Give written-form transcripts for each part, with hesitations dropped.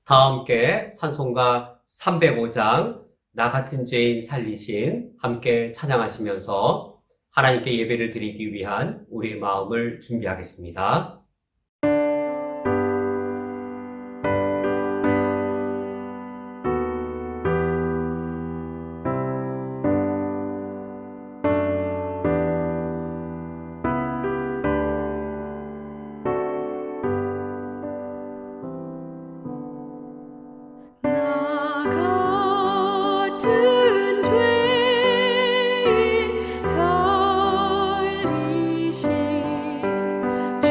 다 함께 찬송가 305장 나 같은 죄인 살리신 함께 찬양하시면서 하나님께 예배를 드리기 위한 우리의 마음을 준비하겠습니다. 나 같은 죄인 살리신 주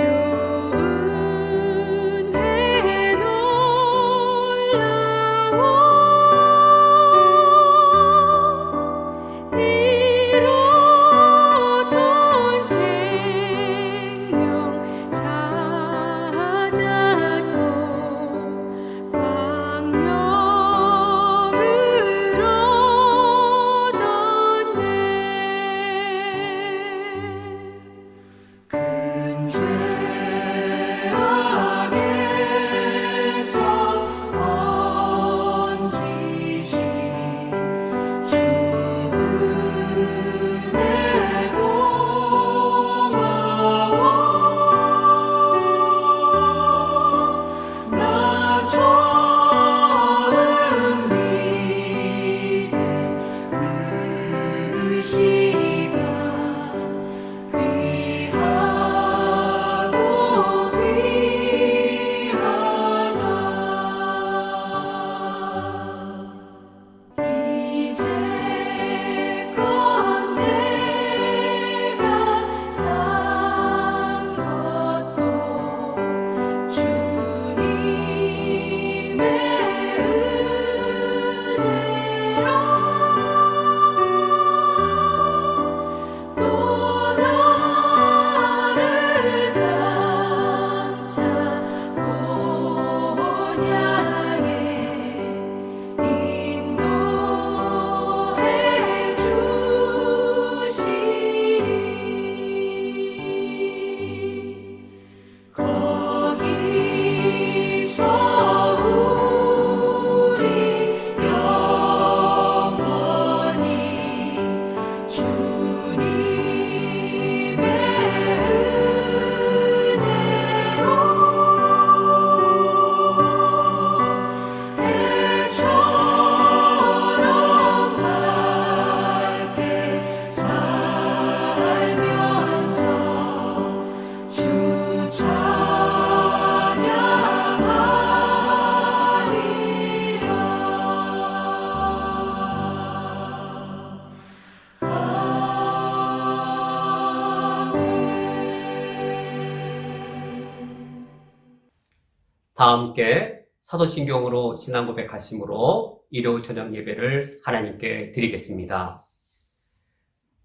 다 함께 사도신경으로 신앙 고백하심으로 일요 저녁 예배를 하나님께 드리겠습니다.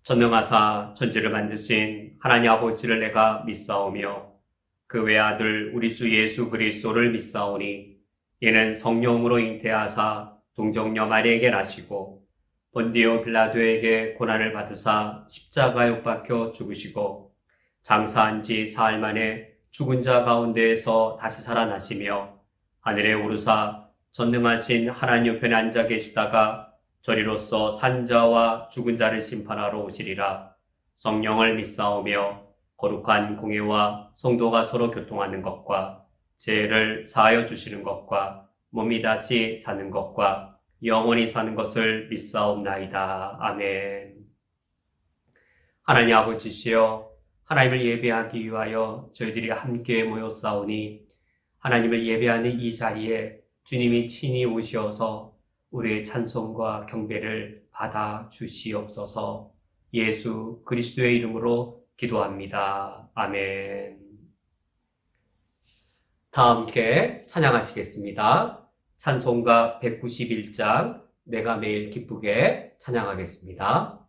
전능하사 천지를 만드신 하나님 아버지를 내가 믿사오며 그 외아들 우리 주 예수 그리스도를 믿사오니 이는 성령으로 잉태하사 동정녀 마리에게 나시고 본디오 빌라도에게 고난을 받으사 십자가에 못 박혀 죽으시고 장사한 지 사흘 만에 죽은 자 가운데에서 다시 살아나시며 하늘에 오르사 전능하신 하나님 우편에 앉아 계시다가 저리로서 산 자와 죽은 자를 심판하러 오시리라. 성령을 믿사오며 거룩한 공예와 성도가 서로 교통하는 것과 죄를 사하여 주시는 것과 몸이 다시 사는 것과 영원히 사는 것을 믿사옵나이다. 아멘. 하나님 아버지시여, 하나님을 예배하기 위하여 저희들이 함께 모였사오니 하나님을 예배하는 이 자리에 주님이 친히 오시어서 우리의 찬송과 경배를 받아 주시옵소서. 예수 그리스도의 이름으로 기도합니다. 아멘. 다 함께 찬양하시겠습니다. 찬송가 191장 내가 매일 기쁘게 찬양하겠습니다.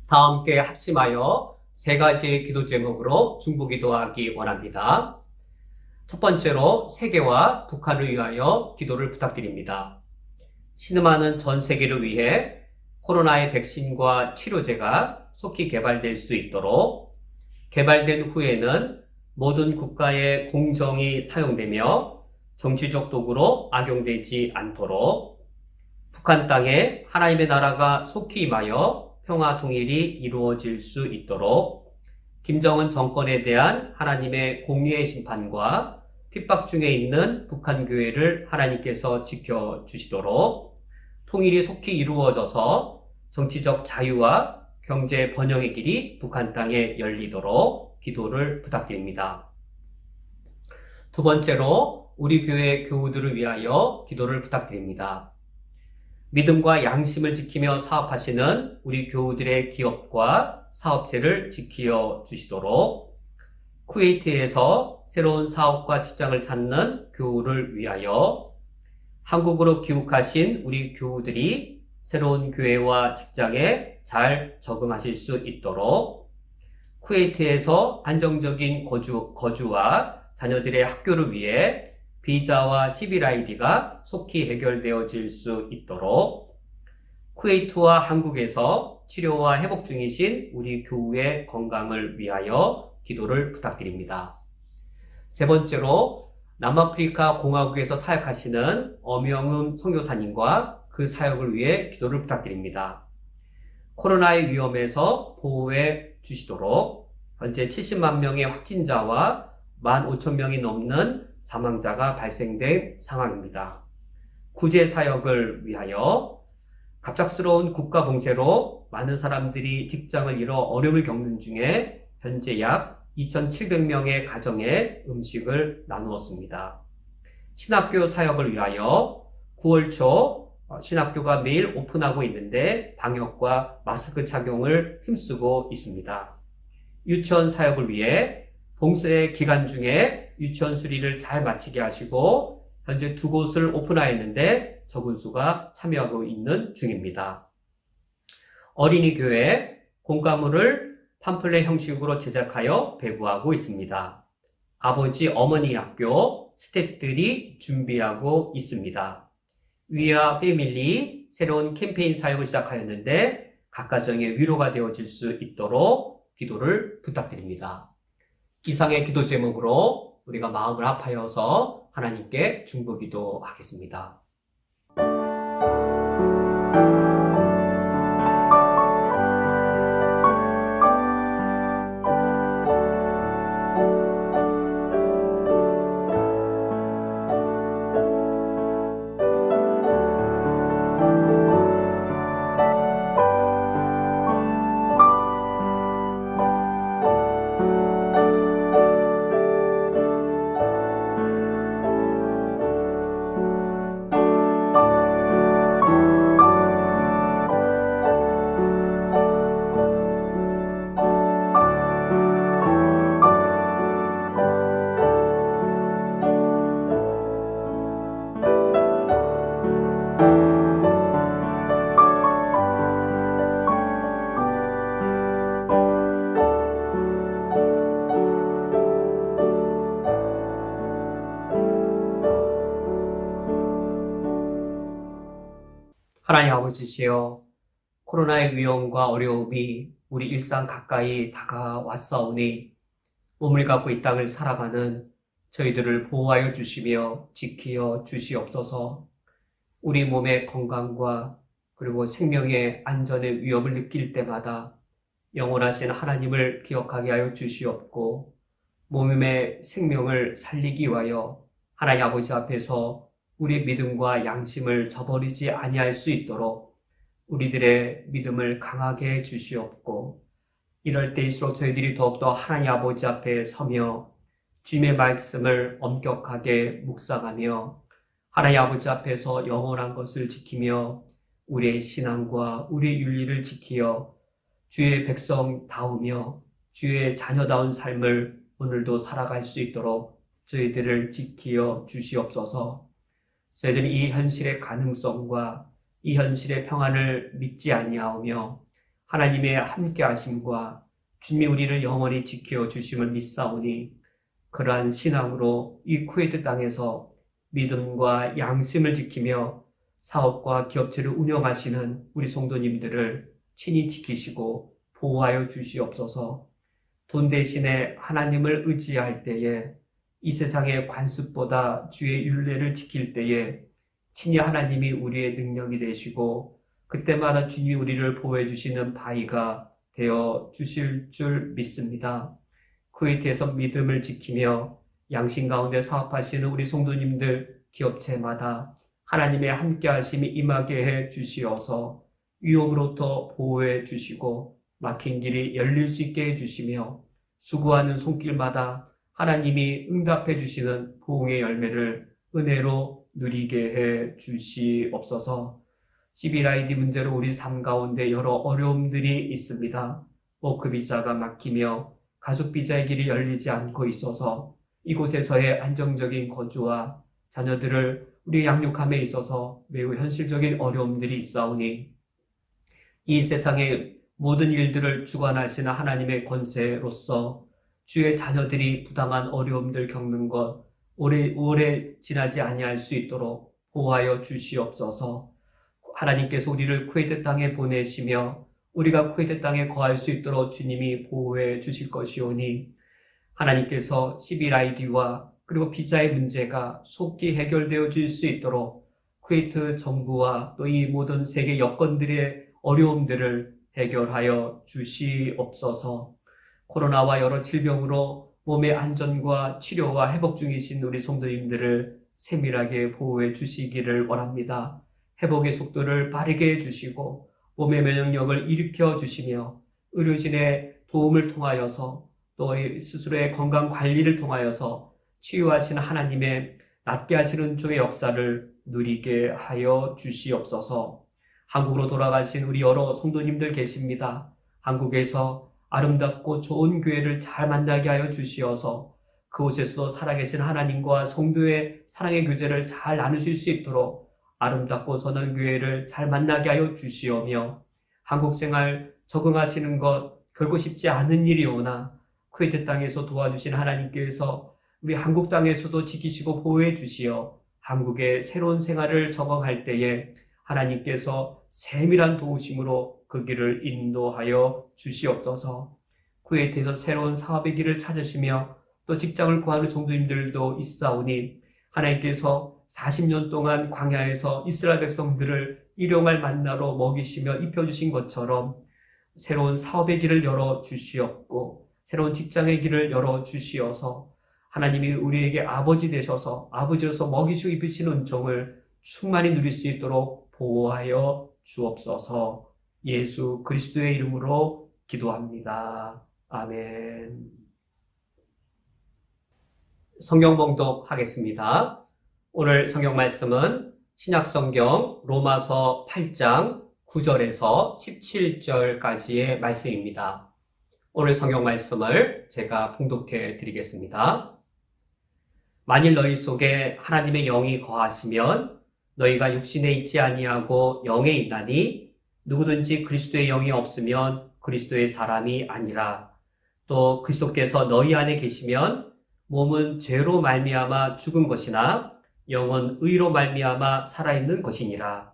다 함께 합심하여 세 가지 기도 제목으로 중보기도하기 원합니다. 첫 번째로 세계와 북한을 위하여 기도를 부탁드립니다. 신음하는 전 세계를 위해 코로나의 백신과 치료제가 속히 개발될 수 있도록, 개발된 후에는 모든 국가의 공정이 사용되며 정치적 도구로 악용되지 않도록, 북한 땅에 하나님의 나라가 속히 임하여 평화 통일이 이루어질 수 있도록, 김정은 정권에 대한 하나님의 공의의 심판과 핍박 중에 있는 북한 교회를 하나님께서 지켜주시도록, 통일이 속히 이루어져서 정치적 자유와 경제 번영의 길이 북한 땅에 열리도록 기도를 부탁드립니다. 두 번째로 우리 교회 교우들을 위하여 기도를 부탁드립니다. 믿음과 양심을 지키며 사업하시는 우리 교우들의 기업과 사업체를 지켜 주시도록, 쿠웨이트에서 새로운 사업과 직장을 찾는 교우를 위하여 한국으로 귀국하신 우리 교우들이 새로운 교회와 직장에 잘 적응하실 수 있도록, 쿠웨이트에서 안정적인 거주와 자녀들의 학교를 위해 비자와 시빌아이디가 속히 해결되어질 수 있도록, 쿠웨이트와 한국에서 치료와 회복 중이신 우리 교우의 건강을 위하여 기도를 부탁드립니다. 세 번째로, 남아프리카 공화국에서 사역하시는 엄영음 선교사님과 그 사역을 위해 기도를 부탁드립니다. 코로나의 위험에서 보호해 주시도록, 현재 70만 명의 확진자와 15,000명이 넘는 사망자가 발생된 상황입니다. 구제 사역을 위하여 갑작스러운 국가 봉쇄로 많은 사람들이 직장을 잃어 어려움을 겪는 중에 현재 약 2,700명의 가정에 음식을 나누었습니다. 신학교 사역을 위하여 9월 초 신학교가 매일 오픈하고 있는데 방역과 마스크 착용을 힘쓰고 있습니다. 유치원 사역을 위해 봉쇄 기간 중에 유치원 수리를 잘 마치게 하시고, 현재 2곳을 오픈하였는데 적은 수가 참여하고 있는 중입니다. 어린이 교회 공과물을 팜플렛 형식으로 제작하여 배부하고 있습니다. 아버지 어머니 학교 스태프들이 준비하고 있습니다. 위아 패밀리 새로운 캠페인 사역을 시작하였는데 각 가정의 위로가 되어질 수 있도록 기도를 부탁드립니다. 이상의 기도 제목으로 우리가 마음을 합하여서 하나님께 중보기도 하겠습니다. 하나님 아버지시여, 코로나의 위험과 어려움이 우리 일상 가까이 다가왔사오니 몸을 갖고 이 땅을 살아가는 저희들을 보호하여 주시며 지키어 주시옵소서. 우리 몸의 건강과 그리고 생명의 안전의 위협을 느낄 때마다 영원하신 하나님을 기억하게 하여 주시옵고, 몸의 생명을 살리기 위하여 하나님 아버지 앞에서 우리 믿음과 양심을 저버리지 아니할 수 있도록 우리들의 믿음을 강하게 해 주시옵고, 이럴 때일수록 저희들이 더욱더 하나님 아버지 앞에 서며 주님의 말씀을 엄격하게 묵상하며 하나님 아버지 앞에서 영원한 것을 지키며 우리의 신앙과 우리의 윤리를 지키어 주의 백성다우며 주의 자녀다운 삶을 오늘도 살아갈 수 있도록 저희들을 지키어 주시옵소서. 저희들은 이 현실의 가능성과 이 현실의 평안을 믿지 아니하오며 하나님의 함께하심과 주님이 우리를 영원히 지켜 주심을 믿사오니, 그러한 신앙으로 이 쿠웨이트 땅에서 믿음과 양심을 지키며 사업과 기업체를 운영하시는 우리 성도님들을 친히 지키시고 보호하여 주시옵소서. 돈 대신에 하나님을 의지할 때에, 이 세상의 관습보다 주의 율례를 지킬 때에 친히 하나님이 우리의 능력이 되시고 그때마다 주님이 우리를 보호해 주시는 바위가 되어 주실 줄 믿습니다. 쿠웨이트에서 믿음을 지키며 양심 가운데 사업하시는 우리 성도님들 기업체마다 하나님의 함께하심이 임하게 해 주시어서 위험으로부터 보호해 주시고 막힌 길이 열릴 수 있게 해 주시며 수고하는 손길마다 하나님이 응답해 주시는 부흥의 열매를 은혜로 누리게 해 주시옵소서. 시빌아이디 문제로 우리 삶 가운데 여러 어려움들이 있습니다. 워크 비자가 막히며 가족 비자의 길이 열리지 않고 있어서 이곳에서의 안정적인 거주와 자녀들을 우리 양육함에 있어서 매우 현실적인 어려움들이 있사오니 이 세상의 모든 일들을 주관하시는 하나님의 권세로서 주의 자녀들이 부당한 어려움들 겪는 것 오래 지나지 아니할 수 있도록 보호하여 주시옵소서. 하나님께서 우리를 쿠웨이트 땅에 보내시며 우리가 쿠웨이트 땅에 거할 수 있도록 주님이 보호해 주실 것이오니 하나님께서 11ID와 그리고 비자의 문제가 속히 해결되어 질 수 있도록 쿠웨이트 정부와 또 이 모든 세계 여건들의 어려움들을 해결하여 주시옵소서. 코로나와 여러 질병으로 몸의 안전과 치료와 회복 중이신 우리 성도님들을 세밀하게 보호해 주시기를 원합니다. 회복의 속도를 빠르게 해주시고 몸의 면역력을 일으켜 주시며 의료진의 도움을 통하여서 또 스스로의 건강 관리를 통하여서 치유하시는 하나님의 낫게 하시는 종의 역사를 누리게 하여 주시옵소서. 한국으로 돌아가신 우리 여러 성도님들 계십니다. 한국에서 아름답고 좋은 교회를 잘 만나게 하여 주시어서 그곳에서 살아계신 하나님과 성도의 사랑의 교제를 잘 나누실 수 있도록 아름답고 선한 교회를 잘 만나게 하여 주시오며 한국 생활 적응하시는 것 결코 쉽지 않은 일이오나 쿠웨이트 땅에서 도와주신 하나님께서 우리 한국 땅에서도 지키시고 보호해 주시어 한국의 새로운 생활을 적응할 때에 하나님께서 세밀한 도우심으로 그 길을 인도하여 주시옵소서. 쿠웨이트에서 새로운 사업의 길을 찾으시며 또 직장을 구하는 성도님들도 있사오니 하나님께서 40년 동안 광야에서 이스라엘 백성들을 일용할 만나로 먹이시며 입혀주신 것처럼 새로운 사업의 길을 열어주시옵고 새로운 직장의 길을 열어주시어서 하나님이 우리에게 아버지 되셔서 아버지로서 먹이시고 입히시는 은총을 충만히 누릴 수 있도록 보호하여 주옵소서. 예수 그리스도의 이름으로 기도합니다. 아멘. 성경 봉독하겠습니다. 오늘 성경 말씀은 신약성경 로마서 8장 9절에서 17절까지의 말씀입니다. 오늘 성경 말씀을 제가 봉독해 드리겠습니다. 만일 너희 속에 하나님의 영이 거하시면 너희가 육신에 있지 아니하고 영에 있나니 누구든지 그리스도의 영이 없으면 그리스도의 사람이 아니라 또 그리스도께서 너희 안에 계시면 몸은 죄로 말미암아 죽은 것이나 영은 의로 말미암아 살아있는 것이니라.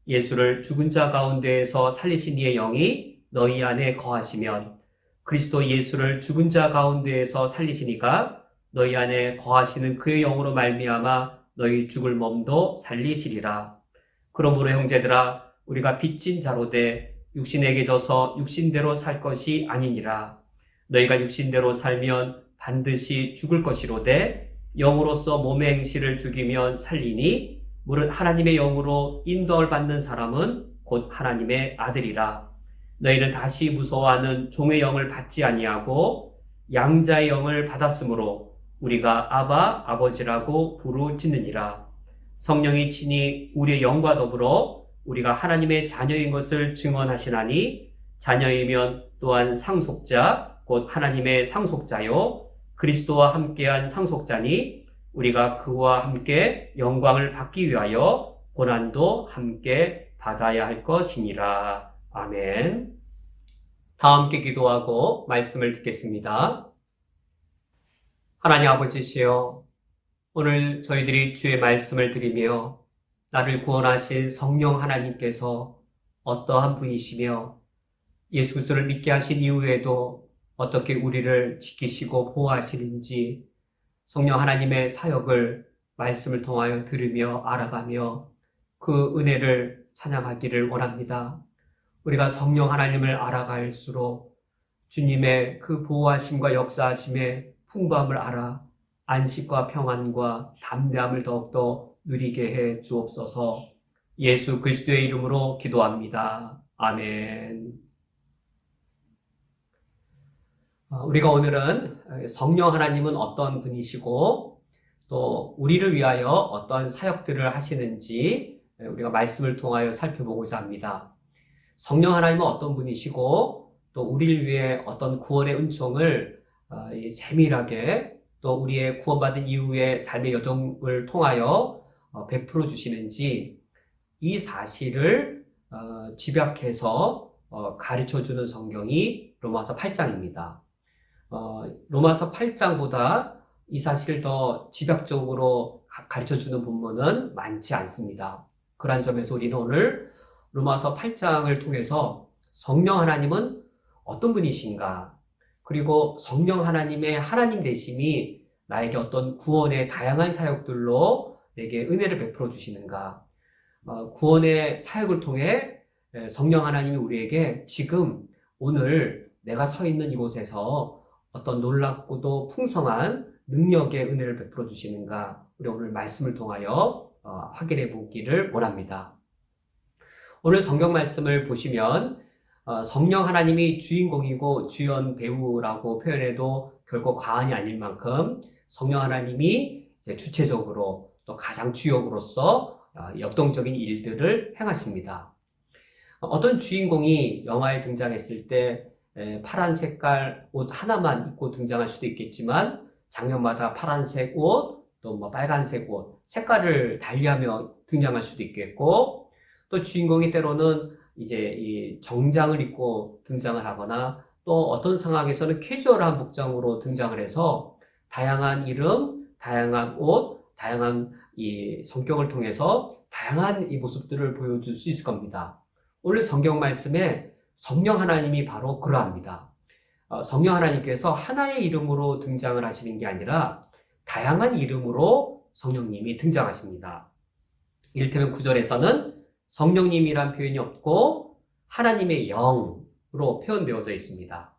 예수를 죽은 자 가운데에서 살리신 이의 영이 너희 안에 거하시면 그리스도 예수를 죽은 자 가운데에서 살리시니까 너희 안에 거하시는 그의 영으로 말미암아 너희 죽을 몸도 살리시리라. 그러므로 형제들아 우리가 빚진 자로 돼 육신에게 져서 육신대로 살 것이 아니니라. 너희가 육신대로 살면 반드시 죽을 것이로되 영으로서 몸의 행실을 죽이면 살리니 무릇 하나님의 영으로 인도를 받는 사람은 곧 하나님의 아들이라. 너희는 다시 무서워하는 종의 영을 받지 아니하고 양자의 영을 받았으므로 우리가 아바 아버지라고 부르짖느니라. 성령이 친히 우리의 영과 더불어 우리가 하나님의 자녀인 것을 증언하시나니 자녀이면 또한 상속자 곧 하나님의 상속자요 그리스도와 함께한 상속자니 우리가 그와 함께 영광을 받기 위하여 고난도 함께 받아야 할 것이니라. 아멘. 다 함께 기도하고 말씀을 듣겠습니다. 하나님 아버지시여, 오늘 저희들이 주의 말씀을 드리며 나를 구원하신 성령 하나님께서 어떠한 분이시며 예수 그리스도를 믿게 하신 이후에도 어떻게 우리를 지키시고 보호하시는지 성령 하나님의 사역을 말씀을 통하여 들으며 알아가며 그 은혜를 찬양하기를 원합니다. 우리가 성령 하나님을 알아갈수록 주님의 그 보호하심과 역사하심의 풍부함을 알아 안식과 평안과 담대함을 더욱더 누리게 해 주옵소서. 예수 그리스도의 이름으로 기도합니다. 아멘. 우리가 오늘은 성령 하나님은 어떤 분이시고 또 우리를 위하여 어떤 사역들을 하시는지 우리가 말씀을 통하여 살펴보고자 합니다. 성령 하나님은 어떤 분이시고 또 우리를 위해 어떤 구원의 은총을 세밀하게 또 우리의 구원받은 이후의 삶의 여정을 통하여 베풀어 주시는지 이 사실을 집약해서 가르쳐주는 성경이 로마서 8장입니다. 로마서 8장보다 이 사실을 더 집약적으로 가르쳐주는 본문은 많지 않습니다. 그러한 점에서 우리는 오늘 로마서 8장을 통해서 성령 하나님은 어떤 분이신가, 그리고 성령 하나님의 하나님 되심이 나에게 어떤 구원의 다양한 사역들로 내게 은혜를 베풀어 주시는가, 구원의 사역을 통해 성령 하나님이 우리에게 지금 오늘 내가 서 있는 이곳에서 어떤 놀랍고도 풍성한 능력의 은혜를 베풀어 주시는가, 우리 오늘 말씀을 통하여 확인해 보기를 원합니다. 오늘 성경 말씀을 보시면 성령 하나님이 주인공이고 주연 배우라고 표현해도 결코 과언이 아닐 만큼 성령 하나님이 이제 주체적으로 또 가장 주역으로서 역동적인 일들을 행하십니다. 어떤 주인공이 영화에 등장했을 때 파란 색깔 옷 하나만 입고 등장할 수도 있겠지만 장면마다 파란색 옷, 또 뭐 빨간색 옷, 색깔을 달리하며 등장할 수도 있겠고, 또 주인공이 때로는 이제 이 정장을 입고 등장을 하거나 또 어떤 상황에서는 캐주얼한 복장으로 등장을 해서 다양한 이름, 다양한 옷, 다양한 이 성격을 통해서 다양한 이 모습들을 보여줄 수 있을 겁니다. 오늘 성경 말씀에 성령 하나님이 바로 그러합니다. 성령 하나님께서 하나의 이름으로 등장을 하시는 게 아니라 다양한 이름으로 성령님이 등장하십니다. 이를테면 9절에서는 성령님이란 표현이 없고 하나님의 영으로 표현되어져 있습니다.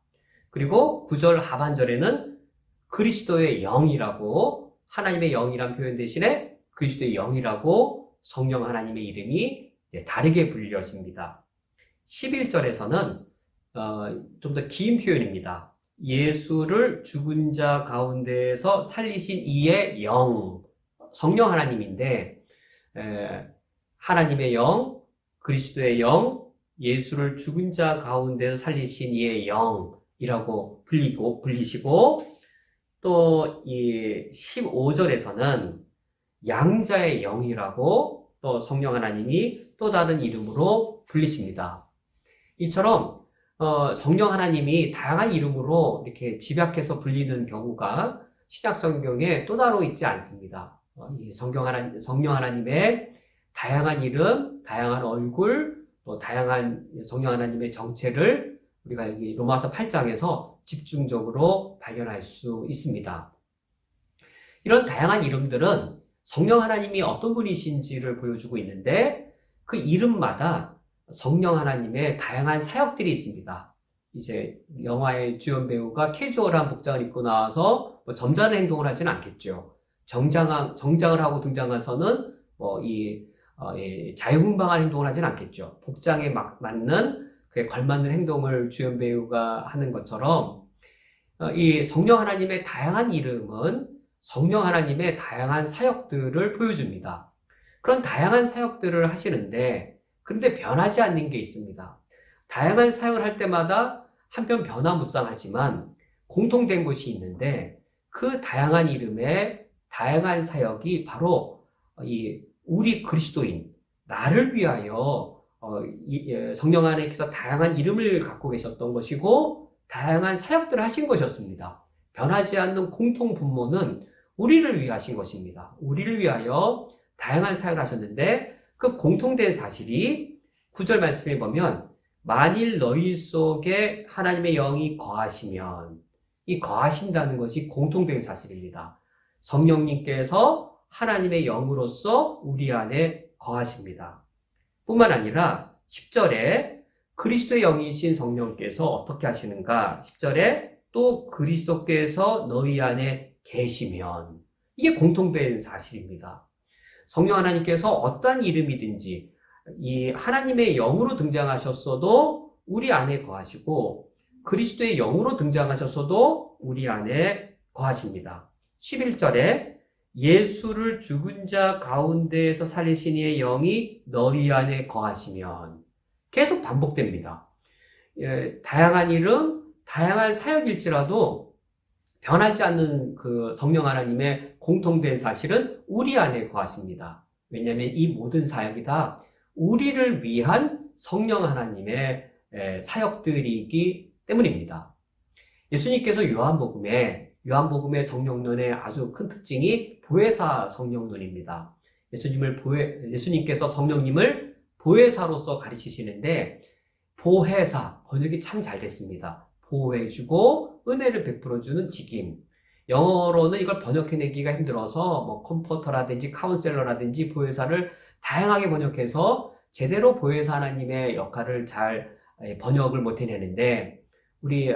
그리고 9절 하반절에는 그리스도의 영이라고, 하나님의 영이란 표현 대신에 그리스도의 영이라고 성령 하나님의 이름이 다르게 불려집니다. 11절에서는 좀 더 긴 표현입니다. 예수를 죽은 자 가운데에서 살리신 이의 영, 성령 하나님인데 하나님의 영, 그리스도의 영, 예수를 죽은 자 가운데서 살리신 이의 영이라고 불리시고, 또 이 15절에서는 양자의 영이라고 또 성령 하나님이 또 다른 이름으로 불리십니다. 이처럼 성령 하나님이 다양한 이름으로 이렇게 집약해서 불리는 경우가 신약 성경에 또 따로 있지 않습니다. 성령 하나님의 다양한 이름, 다양한 얼굴, 또 다양한 성령 하나님의 정체를 우리가 여기 로마서 8장에서 집중적으로 발견할 수 있습니다. 이런 다양한 이름들은 성령 하나님이 어떤 분이신지를 보여주고 있는데, 그 이름마다 성령 하나님의 다양한 사역들이 있습니다. 이제 영화의 주연 배우가 캐주얼한 복장을 입고 나와서 뭐 점잖은 행동을 하지는 않겠죠. 정장을 하고 등장해서는 자유분방한 행동을 하지는 않겠죠. 복장에 맞는, 그에 걸맞는 행동을 주연 배우가 하는 것처럼 이 성령 하나님의 다양한 이름은 성령 하나님의 다양한 사역들을 보여줍니다. 그런 다양한 사역들을 하시는데, 근데 변하지 않는 게 있습니다. 다양한 사역을 할 때마다 한편 변화무쌍하지만 공통된 것이 있는데, 그 다양한 이름의 다양한 사역이 바로 우리 그리스도인, 나를 위하여 성령 하나님께서 다양한 이름을 갖고 계셨던 것이고 다양한 사역들을 하신 것이었습니다. 변하지 않는 공통 분모는 우리를 위해 하신 것입니다. 우리를 위하여 다양한 사역을 하셨는데, 그 공통된 사실이 9절 말씀에 보면 만일 너희 속에 하나님의 영이 거하시면, 이 거하신다는 것이 공통된 사실입니다. 성령님께서 하나님의 영으로서 우리 안에 거하십니다. 뿐만 아니라 10절에 그리스도의 영이신 성령께서 어떻게 하시는가? 10절에 또 그리스도께서 너희 안에 계시면, 이게 공통된 사실입니다. 성령 하나님께서 어떠한 이름이든지 이 하나님의 영으로 등장하셨어도 우리 안에 거하시고, 그리스도의 영으로 등장하셨어도 우리 안에 거하십니다. 11절에 예수를 죽은 자 가운데에서 살리신 이의 영이 너희 안에 거하시면, 계속 반복됩니다. 다양한 이름, 다양한 사역일지라도 변하지 않는 그 성령 하나님의 공통된 사실은 우리 안에 거하십니다. 왜냐하면 이 모든 사역이 다 우리를 위한 성령 하나님의 사역들이기 때문입니다. 예수님께서 요한복음의 성령론의 아주 큰 특징이 보혜사 성령론입니다. 예수님께서 성령님을 보혜사로서 가르치시는데, 보혜사, 번역이 참 잘 됐습니다. 보호해주고 은혜를 베풀어주는 직임. 영어로는 이걸 번역해내기가 힘들어서 뭐 컴포터라든지 카운셀러라든지 보혜사를 다양하게 번역해서 제대로 보혜사 하나님의 역할을 잘 번역을 못 해내는데, 우리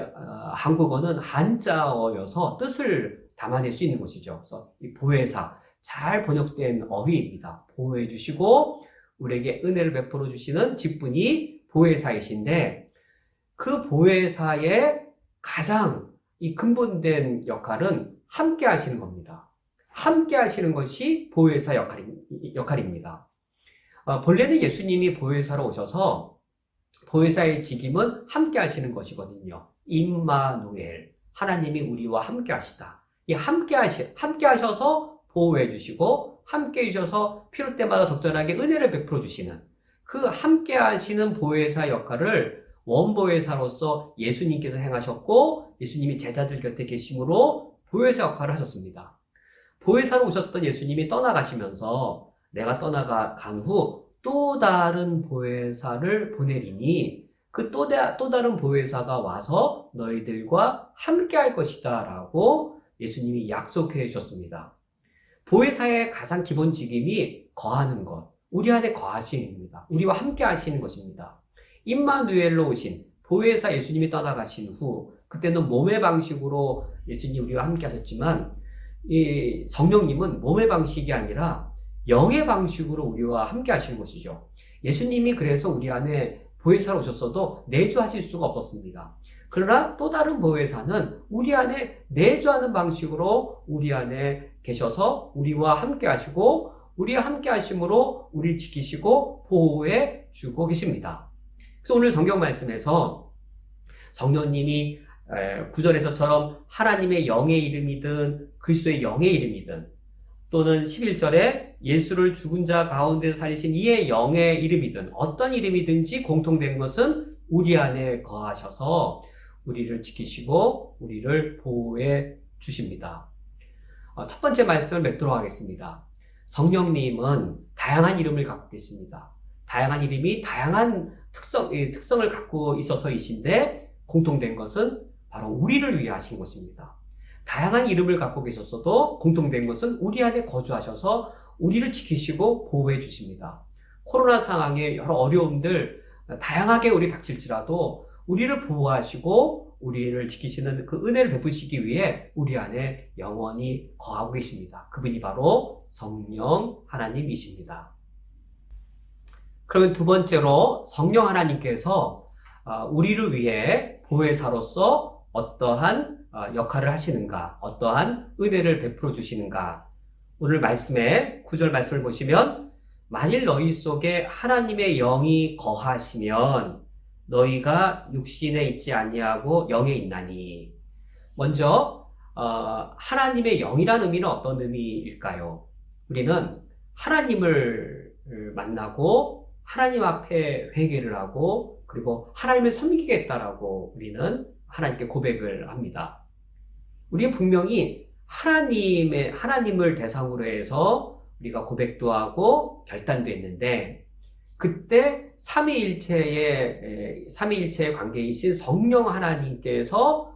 한국어는 한자어여서 뜻을 담아낼 수 있는 것이죠. 그래서 이 보혜사, 잘 번역된 어휘입니다. 보호해 주시고 우리에게 은혜를 베풀어 주시는 직분이 보혜사이신데, 그 보혜사의 가장 이 근본된 역할은 함께 하시는 겁니다. 함께 하시는 것이 보혜사 역할입니다. 본래는 예수님이 보혜사로 오셔서 보혜사의 직임은 함께 하시는 것이거든요. 임마누엘, 하나님이 우리와 함께 하시다. 이 함께 하셔서 보호해 주시고, 함께 해주셔서 필요 때마다 적절하게 은혜를 베풀어 주시는 그 함께 하시는 보혜사 역할을 원보혜사로서 예수님께서 행하셨고, 예수님이 제자들 곁에 계심으로 보혜사 역할을 하셨습니다. 보혜사로 오셨던 예수님이 떠나가시면서 내가 떠나간 후 또 다른 보혜사를 보내리니 그 또 다른 보혜사가 와서 너희들과 함께 할 것이다 라고 예수님이 약속해 주셨습니다. 보혜사의 가장 기본 직임이 거하는 것, 우리 안에 거하심입니다. 우리와 함께 하시는 것입니다. 임마누엘로 오신 보혜사 예수님이 떠나가신 후, 그때는 몸의 방식으로 예수님 우리와 함께 하셨지만, 이 성령님은 몸의 방식이 아니라 영의 방식으로 우리와 함께 하시는 것이죠. 예수님이 그래서 우리 안에 보혜사로 오셨어도 내주하실 수가 없었습니다. 그러나 또 다른 보혜사는 우리 안에 내주하는 방식으로 우리 안에 계셔서 우리와 함께 하시고, 우리와 함께 하심으로 우리를 지키시고 보호해 주고 계십니다. 그래서 오늘 성경 말씀에서 성령님이 9절에서처럼 하나님의 영의 이름이든 그리스도의 영의 이름이든, 또는 11절에 예수를 죽은 자 가운데서 살리신 이의 영의 이름이든 어떤 이름이든지 공통된 것은 우리 안에 거하셔서 우리를 지키시고 우리를 보호해 주십니다. 첫 번째 말씀을 맺도록 하겠습니다. 성령님은 다양한 이름을 갖고 계십니다. 다양한 이름이 다양한 특성을 갖고 있어서이신데, 공통된 것은 바로 우리를 위해 하신 것입니다. 다양한 이름을 갖고 계셨어도 공통된 것은 우리 안에 거주하셔서 우리를 지키시고 보호해 주십니다. 코로나 상황에 여러 어려움들 다양하게 우리 닥칠지라도 우리를 보호하시고 우리를 지키시는 그 은혜를 베푸시기 위해 우리 안에 영원히 거하고 계십니다. 그분이 바로 성령 하나님이십니다. 그러면 두 번째로, 성령 하나님께서 우리를 위해 보혜사로서 어떠한 역할을 하시는가, 어떠한 은혜를 베풀어 주시는가. 오늘 말씀에 9절 말씀을 보시면, 만일 너희 속에 하나님의 영이 거하시면 너희가 육신에 있지 아니하고 영에 있나니. 먼저 하나님의 영이라는 의미는 어떤 의미일까요? 우리는 하나님을 만나고 하나님 앞에 회개를 하고, 그리고 하나님을 섬기겠다라고 우리는 하나님께 고백을 합니다. 우리는 분명히 하나님을 대상으로 해서 우리가 고백도 하고 결단도 했는데, 그때 삼위일체의 관계이신 성령 하나님께서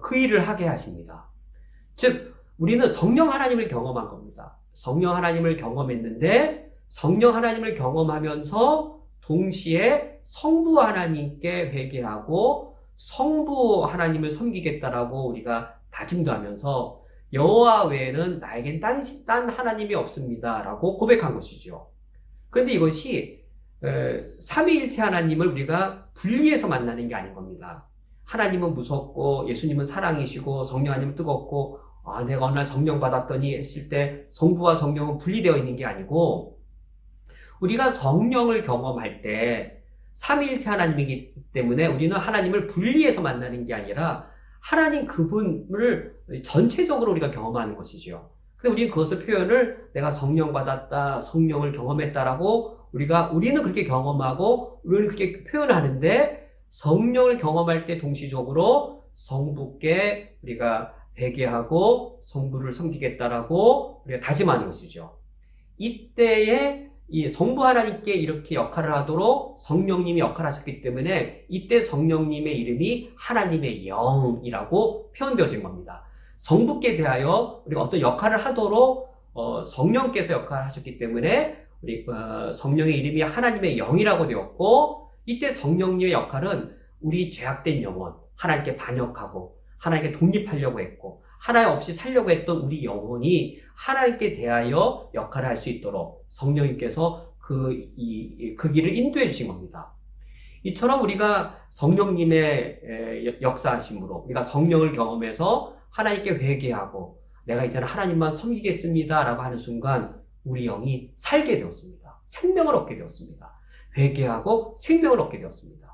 그 일을 하게 하십니다. 즉, 우리는 성령 하나님을 경험한 겁니다. 성령 하나님을 경험했는데, 성령 하나님을 경험하면서 동시에 성부 하나님께 회개하고 성부 하나님을 섬기겠다라고 우리가 다짐도 하면서, 여호와 외에는 나에겐 딴 하나님이 없습니다라고 고백한 것이죠. 그런데 이것이 삼위일체 하나님을 우리가 분리해서 만나는 게 아닌 겁니다. 하나님은 무섭고 예수님은 사랑이시고 성령 하나님은 뜨겁고, 내가 어느 날 성령 받았더니 했을 때 성부와 성령은 분리되어 있는 게 아니고, 우리가 성령을 경험할 때 삼위일체 하나님이기 때문에 우리는 하나님을 분리해서 만나는 게 아니라 하나님 그분을 전체적으로 우리가 경험하는 것이죠. 근데 우리는 그것을 표현을 내가 성령 받았다, 성령을 경험했다라고 우리는 그렇게 경험하고 우리는 그렇게 표현하는데 성령을 경험할 때 동시적으로 성부께 우리가 회개하고 성부를 섬기겠다라고 우리가 다짐하는 것이죠. 이때에 이 성부 하나님께 이렇게 역할을 하도록 성령님이 역할을 하셨기 때문에 이때 성령님의 이름이 하나님의 영이라고 표현되어진 겁니다. 성부께 대하여 우리가 어떤 역할을 하도록 성령께서 역할을 하셨기 때문에 우리 성령의 이름이 하나님의 영이라고 되었고 이때 성령님의 역할은 우리 죄악된 영혼 하나님께 반역하고 하나님께 독립하려고 했고 하나님 없이 살려고 했던 우리 영혼이 하나님께 대하여 역할을 할 수 있도록 성령님께서 그 길을 인도해 주신 겁니다. 이처럼 우리가 성령님의 역사하심으로 우리가 성령을 경험해서 하나님께 회개하고 내가 이제는 하나님만 섬기겠습니다 라고 하는 순간 우리 영이 살게 되었습니다. 생명을 얻게 되었습니다. 회개하고 생명을 얻게 되었습니다.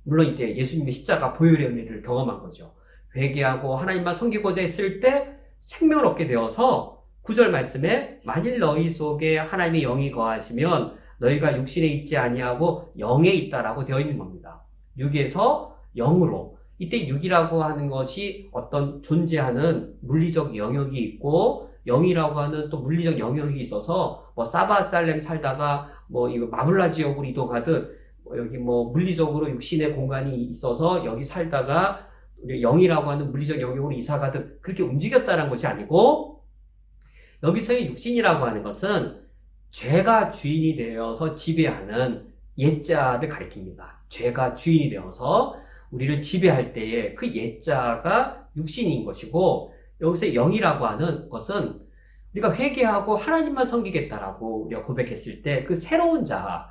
물론 이때 예수님의 십자가 보혈의 은혜를 경험한 거죠. 회개하고 하나님만 섬기고자 했을 때 생명을 얻게 되어서 9절 말씀에 만일 너희 속에 하나님의 영이 거하시면 너희가 육신에 있지 아니하고 영에 있다라고 되어 있는 겁니다. 육에서 영으로. 이때 육이라고 하는 것이 어떤 존재하는 물리적 영역이 있고 영이라고 하는 또 물리적 영역이 있어서 뭐 사바살렘 살다가 뭐 이거 마블라 지역으로 이동하듯 여기 뭐 물리적으로 육신의 공간이 있어서 여기 살다가 영이라고 하는 물리적 영역으로 이사가듯 그렇게 움직였다는 것이 아니고 여기서의 육신이라고 하는 것은 죄가 주인이 되어서 지배하는 옛자를 가리킵니다. 죄가 주인이 되어서 우리를 지배할 때에 그 옛자가 육신인 것이고 여기서 영이라고 하는 것은 우리가 회개하고 하나님만 섬기겠다라고 우리가 고백했을 때 그 새로운 자,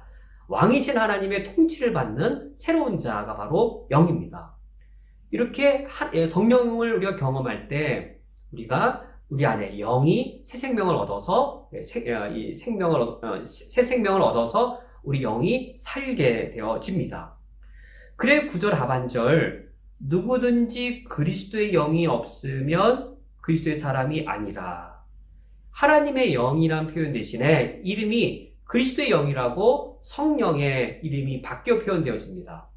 왕이신 하나님의 통치를 받는 새로운 자가 바로 영입니다. 이렇게 성령을 우리가 경험할 때 우리가 우리 안에 영이 새 생명을 얻어서 새 생명을 얻어서 우리 영이 살게 되어집니다. 그래 9절 하반절 누구든지 그리스도의 영이 없으면 그리스도의 사람이 아니라 하나님의 영이란 표현 대신에 이름이 그리스도의 영이라고 성령의 이름이 바뀌어 표현되어집니다.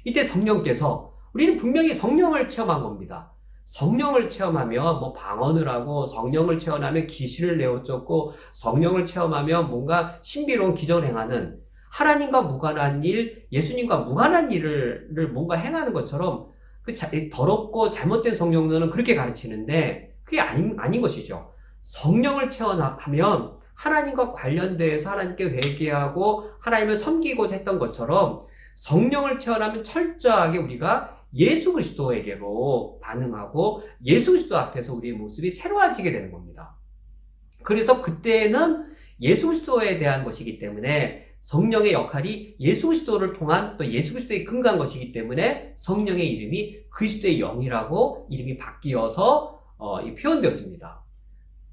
이때 성령께서 우리는 분명히 성령을 체험한 겁니다. 성령을 체험하면 뭐 방언을 하고 성령을 체험하면 귀신을 내어쫓고 성령을 체험하면 뭔가 신비로운 기적을 행하는 하나님과 무관한 일, 예수님과 무관한 일을 뭔가 행하는 것처럼 그 더럽고 잘못된 성령론은 그렇게 가르치는데 그게 아닌 것이죠. 성령을 체험하면 하나님과 관련돼서 하나님께 회개하고 하나님을 섬기고자 했던 것처럼 성령을 체험하면 철저하게 우리가 예수 그리스도에게로 반응하고 예수 그리스도 앞에서 우리의 모습이 새로워지게 되는 겁니다. 그래서 그때는 예수 그리스도에 대한 것이기 때문에 성령의 역할이 예수 그리스도를 통한 또 예수 그리스도에 근거한 것이기 때문에 성령의 이름이 그리스도의 영이라고 이름이 바뀌어서 표현되었습니다.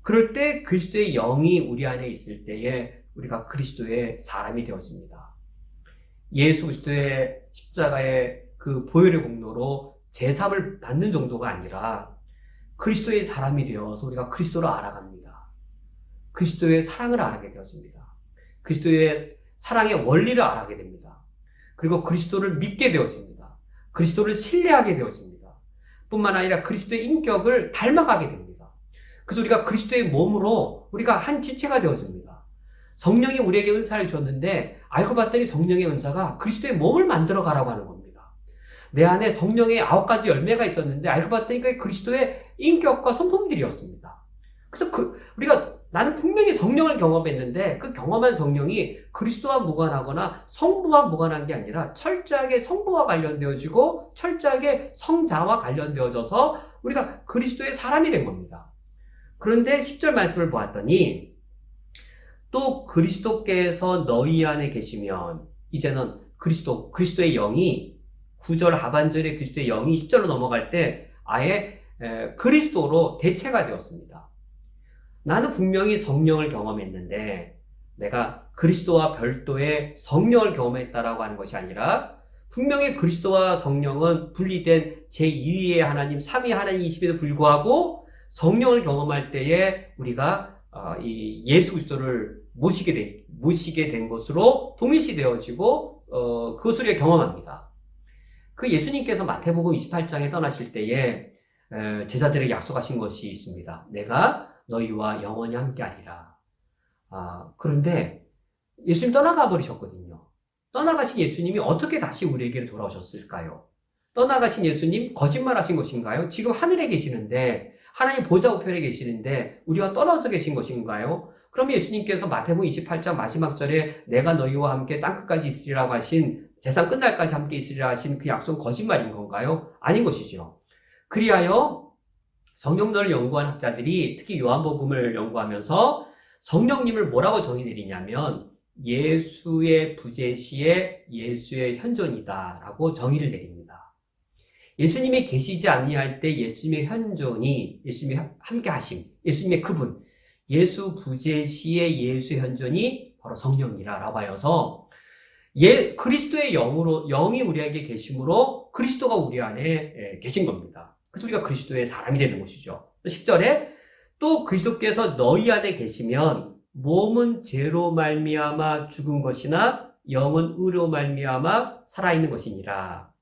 그럴 때 그리스도의 영이 우리 안에 있을 때에 우리가 그리스도의 사람이 되었습니다. 예수 그리스도의 십자가의 그 보혈의 공로로 제사를 받는 정도가 아니라 그리스도의 사람이 되어서 우리가 그리스도를 알아갑니다. 그리스도의 사랑을 알게 되었습니다. 그리스도의 사랑의 원리를 알게 됩니다. 그리고 그리스도를 믿게 되었습니다. 그리스도를 신뢰하게 되었습니다. 뿐만 아니라 그리스도의 인격을 닮아가게 됩니다. 그래서 우리가 그리스도의 몸으로 우리가 한 지체가 되었습니다. 성령이 우리에게 은사를 주셨는데 알고 봤더니 성령의 은사가 그리스도의 몸을 만들어 가라고 하는 겁니다. 내 안에 성령의 9가지 열매가 있었는데 알고 봤더니 그게 그리스도의 인격과 성품들이었습니다. 그래서 나는 분명히 성령을 경험했는데 그 경험한 성령이 그리스도와 무관하거나 성부와 무관한 게 아니라 철저하게 성부와 관련되어지고 철저하게 성자와 관련되어져서 우리가 그리스도의 사람이 된 겁니다. 그런데 10절 말씀을 보았더니 또 그리스도께서 너희 안에 계시면 이제는 그리스도의 영이 9절 하반절에 그리스도의 영이 10절로 넘어갈 때 아예 그리스도로 대체가 되었습니다. 나는 분명히 성령을 경험했는데 내가 그리스도와 별도의 성령을 경험했다라고 하는 것이 아니라 분명히 그리스도와 성령은 분리된 제2위의 하나님, 3위 하나님이심에도 불구하고 성령을 경험할 때에 우리가 이 예수 그리스도를 모시게 된 것으로 동일시되어지고 그것을 우리가 경험합니다. 그 예수님께서 마태복음 28장에 떠나실 때에 제자들에게 약속하신 것이 있습니다. 내가 너희와 영원히 함께하리라. 그런데 예수님 떠나가 버리셨거든요. 떠나가신 예수님이 어떻게 다시 우리에게 돌아오셨을까요? 떠나가신 예수님 거짓말하신 것인가요? 지금 하늘에 계시는데 하나님 보좌 우편에 계시는데 우리와 떨어져 계신 것인가요? 그럼 예수님께서 마태복음 28장 마지막 절에 내가 너희와 함께 땅끝까지 있으리라고 하신 세상 끝날까지 함께 있으리라 하신 그 약속은 거짓말인 건가요? 아닌 것이죠. 그리하여 성경론을 연구한 학자들이 특히 요한복음을 연구하면서 성령님을 뭐라고 정의 내리냐면 예수의 부재시에 예수의 현존이다라고 정의를 내립니다. 예수님이 계시지 아니할 때 예수님의 현존이 예수님이 함께 하심, 예수님의 그분, 예수 부재시에 예수의 현존이 바로 성령이라고 하여서 그리스도의 영이 우리에게 계심으로 그리스도가 우리 안에 계신 겁니다. 그래서 우리가 그리스도의 사람이 되는 것이죠. 10절에 또 그리스도께서 너희 안에 계시면 몸은 죄로 말미암아 죽은 것이나 영은 의로 말미암아 살아있는 것이니라.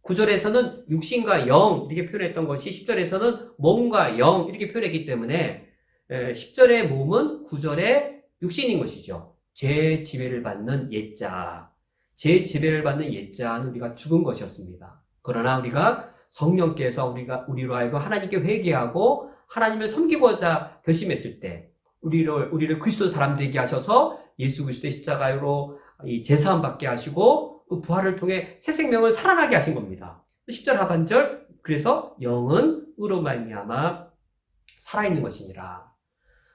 9절에서는 육신과 영 이렇게 표현했던 것이 10절에서는 몸과 영 이렇게 표현했기 때문에 10절의 몸은 9절의 육신인 것이죠. 죄 지배를 받는 옛자. 죄 지배를 받는 옛자는 우리가 죽은 것이었습니다. 그러나 우리가 성령께서 우리로 하여금 하나님께 회개하고 하나님을 섬기고자 결심했을 때 우리를 그리스도 사람 되게 하셔서 예수 그리스도의 십자가로 이 제사함 받게 하시고 그 부활을 통해 새 생명을 살아나게 하신 겁니다. 10절 하반절 그래서 영은 의로 말미암아 살아있는 것이니라.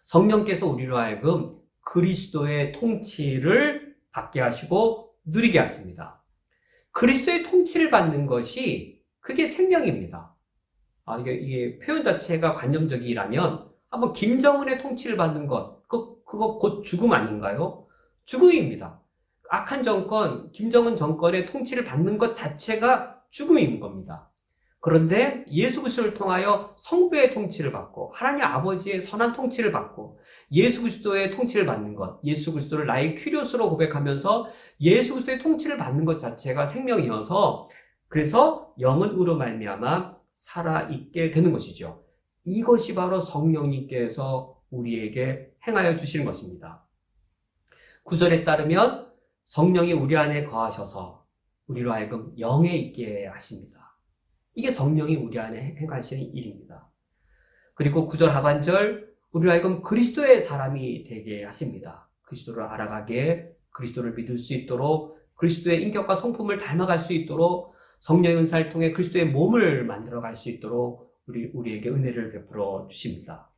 성령께서 우리로 하여금 그리스도의 통치를 받게 하시고 누리게 하십니다. 그리스도의 통치를 받는 것이 그게 생명입니다. 이게 표현 자체가 관념적이라면 한번 김정은의 통치를 받는 것, 그거 곧 죽음 아닌가요? 죽음입니다. 악한 정권, 김정은 정권의 통치를 받는 것 자체가 죽음인 겁니다. 그런데 예수 그리스도를 통하여 성부의 통치를 받고 하나님 아버지의 선한 통치를 받고 예수 그리스도의 통치를 받는 것, 예수 그리스도를 나의 큐리오스로 고백하면서 예수 그리스도의 통치를 받는 것 자체가 생명이어서 그래서 영은 의로 말미암아 살아있게 되는 것이죠. 이것이 바로 성령님께서 우리에게 행하여 주시는 것입니다. 9절에 따르면 성령이 우리 안에 거하셔서 우리로 하여금 영에 있게 하십니다. 이게 성령이 우리 안에 행하시는 일입니다. 그리고 9절 하반절 우리로 하여금 그리스도의 사람이 되게 하십니다. 그리스도를 알아가게, 그리스도를 믿을 수 있도록, 그리스도의 인격과 성품을 닮아갈 수 있도록 성령의 은사를 통해 그리스도의 몸을 만들어갈 수 있도록 우리에게 은혜를 베풀어 주십니다.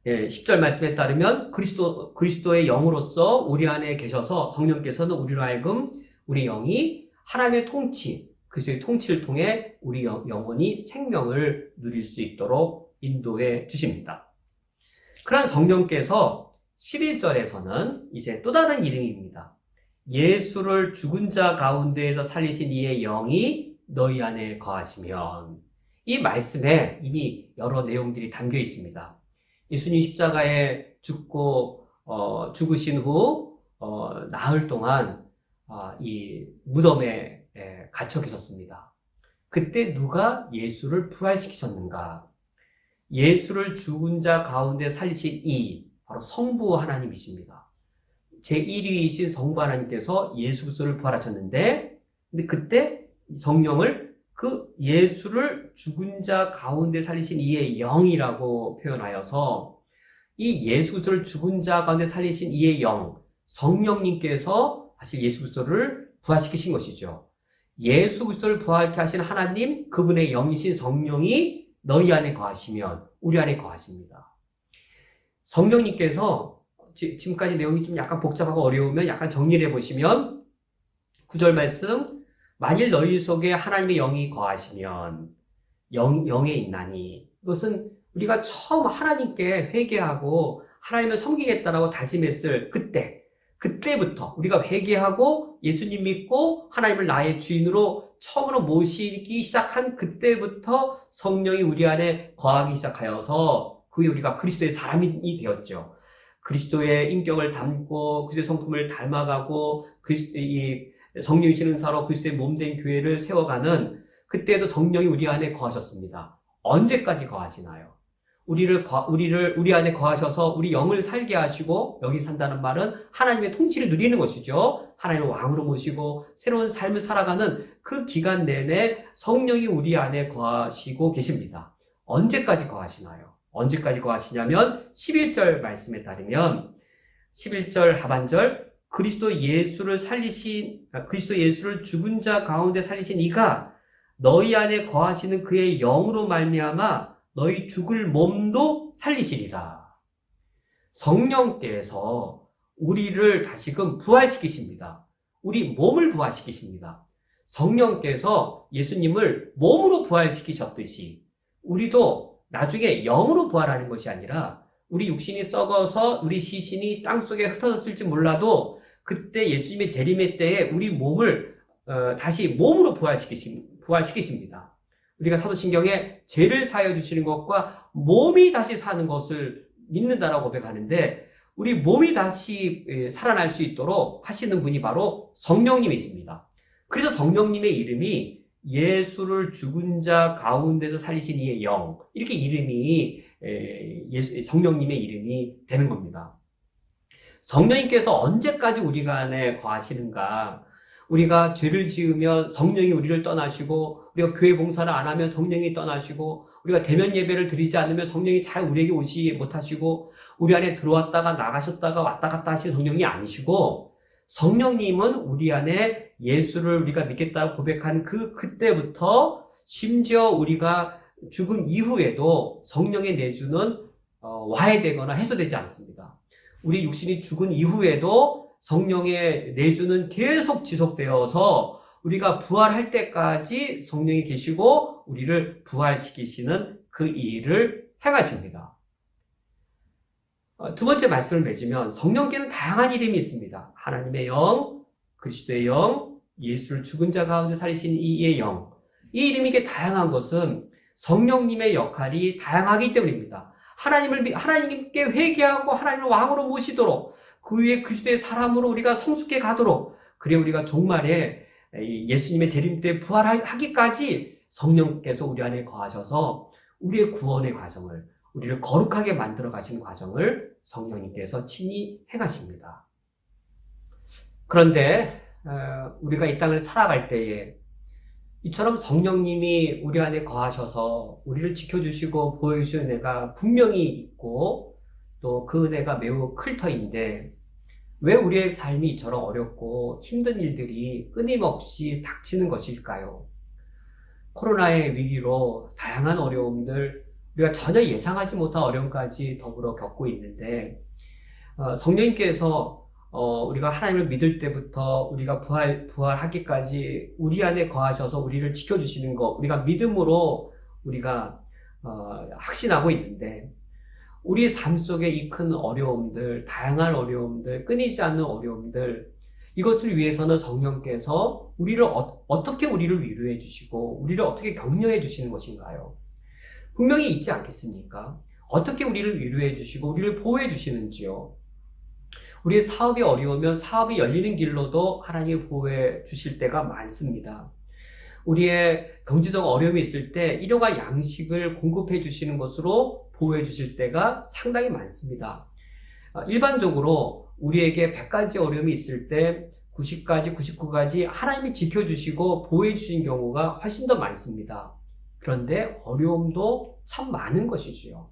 10절 말씀에 따르면 그리스도의 영으로서 우리 안에 계셔서 성령께서는 우리로 하여금 우리 영이 하나님의 통치, 그리스도의 통치를 통해 우리 영혼이 생명을 누릴 수 있도록 인도해 주십니다. 그러한 성령께서 11절에서는 이제 또 다른 이름입니다. 예수를 죽은 자 가운데에서 살리신 이의 영이 너희 안에 거하시면, 이 말씀에 이미 여러 내용들이 담겨 있습니다. 예수님 십자가에 죽으신 후 나흘 동안 이 무덤에 갇혀 계셨습니다. 그때 누가 예수를 부활시키셨는가? 예수를 죽은 자 가운데 살리신 이 바로 성부 하나님이십니다. 제1위이신 성부 하나님께서 예수 그리스도를 부활하셨는데, 근데 그때 성령을 그 예수를 죽은 자 가운데 살리신 이의 영이라고 표현하여서 이 예수 그리스도를 죽은 자 가운데 살리신 이의 영, 성령님께서 사실 예수 그리스도를 부활시키신 것이죠. 예수 그리스도를 부활케 하신 하나님, 그분의 영이신 성령이 너희 안에 거하시면 우리 안에 거하십니다. 성령님께서 지금까지 내용이 좀 약간 복잡하고 어려우면 약간 정리를 해보시면 9절 말씀, 만일 너희 속에 하나님의 영이 거하시면 영에 있나니, 이것은 우리가 처음 하나님께 회개하고 하나님을 섬기겠다라고 다짐했을 그때부터 우리가 회개하고 예수님 믿고 하나님을 나의 주인으로 처음으로 모시기 시작한 그때부터 성령이 우리 안에 거하기 시작하여서 그게 우리가 그리스도의 사람이 되었죠. 그리스도의 인격을 담고 그리스도의 성품을 닮아가고 이 성령이신 은사로 그리스도의 몸된 교회를 세워가는 그때도 성령이 우리 안에 거하셨습니다. 언제까지 거하시나요? 우리 안에 거하셔서 우리 영을 살게 하시고, 여기 산다는 말은 하나님의 통치를 누리는 것이죠. 하나님을 왕으로 모시고 새로운 삶을 살아가는 그 기간 내내 성령이 우리 안에 거하시고 계십니다. 언제까지 거하시나요? 언제까지 거하시냐면 11절 말씀에 따르면 11절 하반절 그리스도 예수를 죽은 자 가운데 살리신 이가 너희 안에 거하시는 그의 영으로 말미암아 너희 죽을 몸도 살리시리라. 성령께서 우리를 다시금 부활시키십니다. 우리 몸을 부활시키십니다. 성령께서 예수님을 몸으로 부활시키셨듯이 우리도 나중에 영으로 부활하는 것이 아니라 우리 육신이 썩어서 우리 시신이 땅속에 흩어졌을지 몰라도 그때 예수님의 재림의 때에 우리 몸을 다시 몸으로 부활시키십니다. 우리가 사도신경에 죄를 사하여 주시는 것과 몸이 다시 사는 것을 믿는다라고 고백하는데, 우리 몸이 다시 살아날 수 있도록 하시는 분이 바로 성령님이십니다. 그래서 성령님의 이름이 예수를 죽은 자 가운데서 살리신 이의 영, 이렇게 이름이 성령님의 이름이 되는 겁니다. 성령님께서 언제까지 우리가 안에 거하시는가? 우리가 죄를 지으면 성령이 우리를 떠나시고, 우리가 교회 봉사를 안 하면 성령이 떠나시고, 우리가 대면 예배를 드리지 않으면 성령이 잘 우리에게 오지 못하시고, 우리 안에 들어왔다가 나가셨다가 왔다 갔다 하신 성령이 아니시고, 성령님은 우리 안에 예수를 우리가 믿겠다고 고백한 그때부터 심지어 우리가 죽은 이후에도 성령의 내주는 와해되거나 해소되지 않습니다. 우리 육신이 죽은 이후에도 성령의 내주는 계속 지속되어서 우리가 부활할 때까지 성령이 계시고 우리를 부활시키시는 그 일을 행하십니다. 두 번째 말씀을 맺으면 성령께는 다양한 이름이 있습니다. 하나님의 영, 그리스도의 영, 예수를 죽은 자 가운데 살리신 이의 영. 이 이름이 이게 다양한 것은 성령님의 역할이 다양하기 때문입니다. 하나님께 회개하고 하나님을 왕으로 모시도록, 그 위에 그리스도의 사람으로 우리가 성숙해 가도록, 그래 우리가 종말에 예수님의 재림 때 부활하기까지 성령께서 우리 안에 거하셔서 우리의 구원의 과정을, 우리를 거룩하게 만들어 가시는 과정을 성령님께서 친히 행하십니다. 그런데 우리가 이 땅을 살아갈 때에 이처럼 성령님이 우리 안에 거하셔서 우리를 지켜주시고 보여주시는 은혜가 분명히 있고 또 그 은혜가 매우 클 터인데, 왜 우리의 삶이 이처럼 어렵고 힘든 일들이 끊임없이 닥치는 것일까요? 코로나의 위기로 다양한 어려움들, 우리가 전혀 예상하지 못한 어려움까지 더불어 겪고 있는데, 성령님께서 우리가 하나님을 믿을 때부터 우리가 부활하기까지 우리 안에 거하셔서 우리를 지켜주시는 것, 우리가 믿음으로 우리가 확신하고 있는데, 우리 삶 속에 이 큰 어려움들, 다양한 어려움들, 끊이지 않는 어려움들, 이것을 위해서는 성령께서 어떻게 우리를 위로해 주시고 우리를 어떻게 격려해 주시는 것인가요? 분명히 있지 않겠습니까? 어떻게 우리를 위로해 주시고 우리를 보호해 주시는지요? 우리의 사업이 어려우면 사업이 열리는 길로도 하나님이 보호해 주실 때가 많습니다. 우리의 경제적 어려움이 있을 때 일용할 양식을 공급해 주시는 것으로 보호해 주실 때가 상당히 많습니다. 일반적으로 우리에게 100가지 어려움이 있을 때 90가지, 99가지 하나님이 지켜주시고 보호해 주신 경우가 훨씬 더 많습니다. 그런데 어려움도 참 많은 것이지요.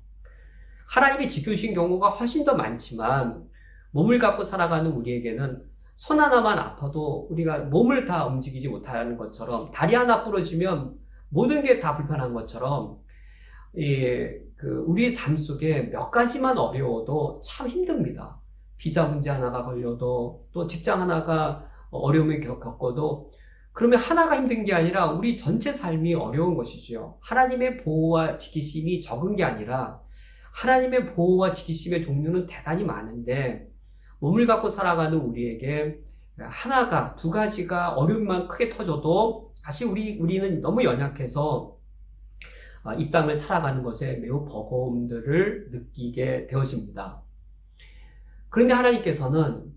하나님이 지켜주신 경우가 훨씬 더 많지만 몸을 갖고 살아가는 우리에게는 손 하나만 아파도 우리가 몸을 다 움직이지 못하는 것처럼, 다리 하나 부러지면 모든 게 다 불편한 것처럼, 우리 삶 속에 몇 가지만 어려워도 참 힘듭니다. 비자 문제 하나가 걸려도, 또 직장 하나가 어려움을 겪어도, 그러면 하나가 힘든 게 아니라 우리 전체 삶이 어려운 것이죠. 하나님의 보호와 지키심이 적은 게 아니라 하나님의 보호와 지키심의 종류는 대단히 많은데 몸을 갖고 살아가는 우리에게 하나가, 두 가지가 어려움만 크게 터져도 사실 우리는 너무 연약해서 이 땅을 살아가는 것에 매우 버거움들을 느끼게 되어집니다. 그런데 하나님께서는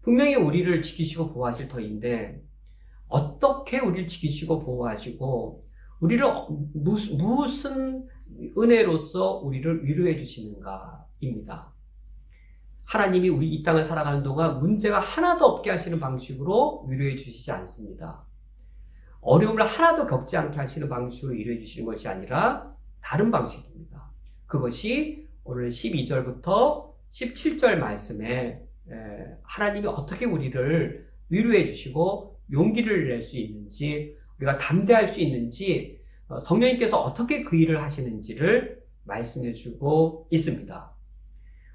분명히 우리를 지키시고 보호하실 터인데 어떻게 우리를 지키시고 보호하시고 우리를 무슨 은혜로서 우리를 위로해 주시는가입니다. 하나님이 우리 이 땅을 살아가는 동안 문제가 하나도 없게 하시는 방식으로 위로해 주시지 않습니다. 어려움을 하나도 겪지 않게 하시는 방식으로 위로해 주시는 것이 아니라 다른 방식입니다. 그것이 오늘 12절부터 17절 말씀에 하나님이 어떻게 우리를 위로해 주시고 용기를 낼 수 있는지, 우리가 담대할 수 있는지, 성령님께서 어떻게 그 일을 하시는지를 말씀해 주고 있습니다.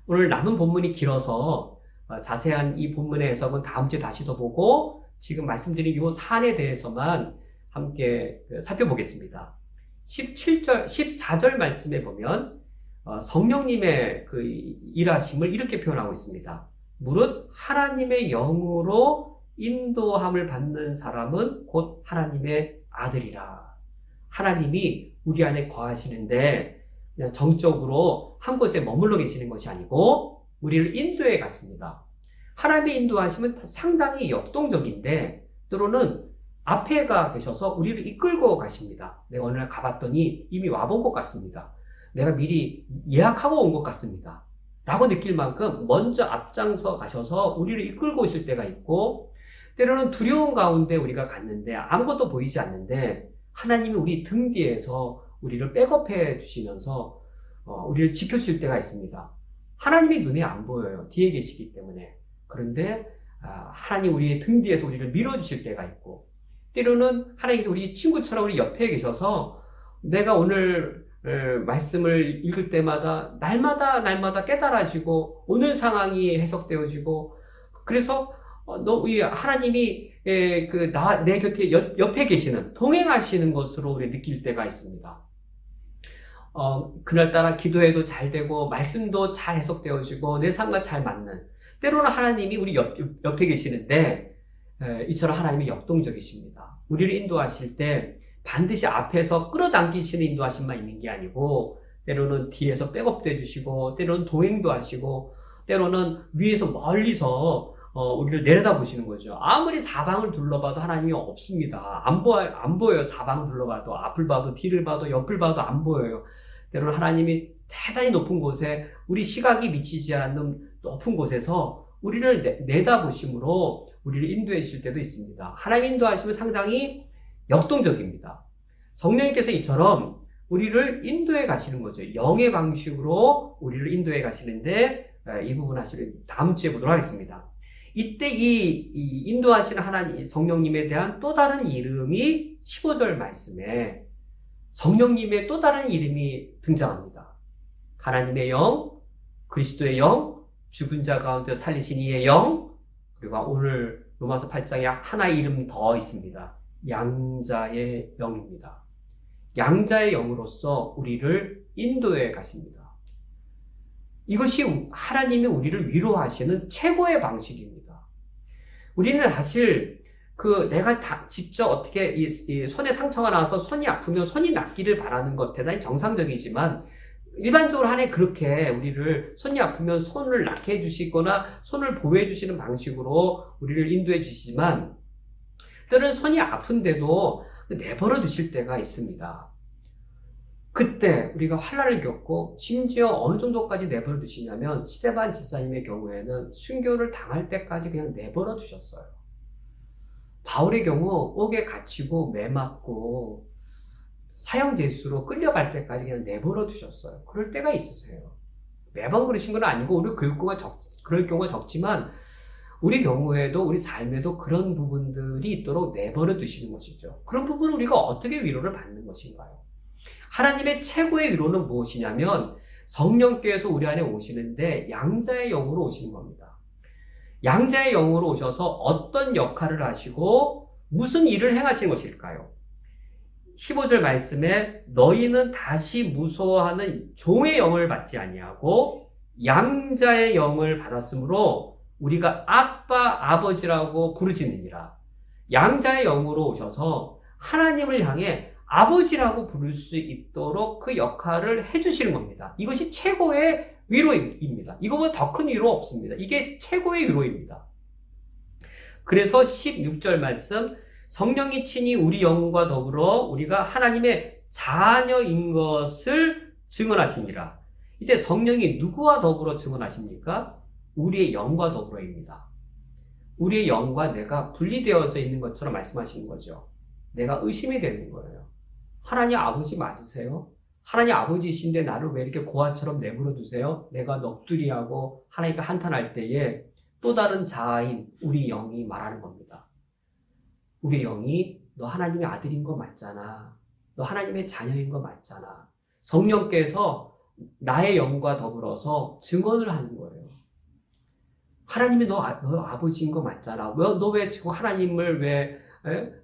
오늘 남은 본문이 길어서 자세한 이 본문의 해석은 다음 주에 다시 더 보고 지금 말씀드린 이 사안에 대해서만 함께 살펴보겠습니다. 17절, 14절 말씀에 보면 성령님의 그 일하심을 이렇게 표현하고 있습니다. 무릇 하나님의 영으로 인도함을 받는 사람은 곧 하나님의 아들이라. 하나님이 우리 안에 거하시는데 그냥 정적으로 한 곳에 머물러 계시는 것이 아니고 우리를 인도해 갔습니다. 하나님의 인도하심은 상당히 역동적인데 때로는 앞에 가 계셔서 우리를 이끌고 가십니다. 내가 어느 날 가봤더니 이미 와본 것 같습니다. 내가 미리 예약하고 온 것 같습니다. 라고 느낄 만큼 먼저 앞장서 가셔서 우리를 이끌고 오실 때가 있고 때로는 두려운 가운데 우리가 갔는데 아무것도 보이지 않는데 하나님이 우리 등 뒤에서 우리를 백업해 주시면서 우리를 지켜줄 때가 있습니다. 하나님이 눈에 안 보여요. 뒤에 계시기 때문에. 그런데 하나님 우리의 등 뒤에서 우리를 밀어주실 때가 있고 때로는 하나님께서 우리 친구처럼 우리 옆에 계셔서 내가 오늘 말씀을 읽을 때마다 날마다 깨달아지고 오늘 상황이 해석되어지고 그래서 하나님이 내 곁에 옆에 계시는 동행하시는 것으로 우리 느낄 때가 있습니다. 그날따라 기도해도 잘 되고 말씀도 잘 해석되어지고 내 삶과 잘 맞는 때로는 하나님이 우리 옆에 계시는데 이처럼 하나님이 역동적이십니다. 우리를 인도하실 때 반드시 앞에서 끌어당기시는 인도하심만 있는 게 아니고 때로는 뒤에서 백업도 해주시고 때로는 동행도 하시고 때로는 위에서 멀리서 우리를 내려다보시는 거죠. 아무리 사방을 둘러봐도 하나님이 없습니다. 안 보여요. 사방을 둘러봐도 앞을 봐도 뒤를 봐도 옆을 봐도 안 보여요. 때로는 하나님이 대단히 높은 곳에 우리 시각이 미치지 않는 높은 곳에서 우리를 내다보심으로 우리를 인도해 주실 때도 있습니다. 하나님 인도하시면 상당히 역동적입니다. 성령님께서 이처럼 우리를 인도해 가시는 거죠. 영의 방식으로 우리를 인도해 가시는데 이 부분 다음 주에 보도록 하겠습니다. 이때 이 인도하시는 하나님 성령님에 대한 또 다른 이름이 15절 말씀에 성령님의 또 다른 이름이 등장합니다. 하나님의 영, 그리스도의 영, 죽은 자 가운데 살리신 이의 영, 그리고 오늘 로마서 8장에 하나의 이름 더 있습니다. 양자의 영입니다. 양자의 영으로서 우리를 인도해 가십니다. 이것이 하나님이 우리를 위로하시는 최고의 방식입니다. 우리는 사실 내가 직접 어떻게 이 손에 상처가 나서 손이 아프면 손이 낫기를 바라는 것 대단히 정상적이지만 일반적으로 하나님 그렇게 우리를 손이 아프면 손을 낫게 해주시거나 손을 보호해 주시는 방식으로 우리를 인도해 주시지만 때로는 손이 아픈데도 내버려 두실 때가 있습니다. 그때 우리가 환난을 겪고 심지어 어느 정도까지 내버려 두시냐면 스데반 지사님의 경우에는 순교를 당할 때까지 그냥 내버려 두셨어요. 바울의 경우 옥에 갇히고 매맞고 사형제수로 끌려갈 때까지 그냥 내버려 두셨어요. 그럴 때가 있으세요. 매번 그러신 건 아니고 우리 그럴 경우가 적지만 우리 경우에도 우리 삶에도 그런 부분들이 있도록 내버려 두시는 것이죠. 그런 부분을 우리가 어떻게 위로를 받는 것인가요? 하나님의 최고의 위로는 무엇이냐면 성령께서 우리 안에 오시는데 양자의 영으로 오시는 겁니다. 양자의 영으로 오셔서 어떤 역할을 하시고 무슨 일을 행하시는 것일까요? 15절 말씀에 너희는 다시 무서워하는 종의 영을 받지 아니하고 양자의 영을 받았으므로 우리가 아빠 아버지라고 부르짖느니라. 양자의 영으로 오셔서 하나님을 향해 아버지라고 부를 수 있도록 그 역할을 해주시는 겁니다. 이것이 최고의 위로입니다. 이거보다 더 큰 위로 없습니다. 이게 최고의 위로입니다. 그래서 16절 말씀, 성령이 친히 우리 영과 더불어 우리가 하나님의 자녀인 것을 증언하시니라. 이때 성령이 누구와 더불어 증언하십니까? 우리의 영과 더불어입니다. 우리의 영과 내가 분리되어져 있는 것처럼 말씀하시는 거죠. 내가 의심이 되는 거예요. 하나님 아버지 맞으세요? 하나님 아버지이신데 나를 왜 이렇게 고아처럼 내버려 두세요? 내가 넋두리하고 하나님과 한탄할 때에 또 다른 자아인 우리 영이 말하는 겁니다. 우리 영이 너 하나님의 아들인 거 맞잖아. 너 하나님의 자녀인 거 맞잖아. 성령께서 나의 영과 더불어서 증언을 하는 거예요. 하나님이 너 아버지인 거 맞잖아. 너 왜 지금 하나님을 왜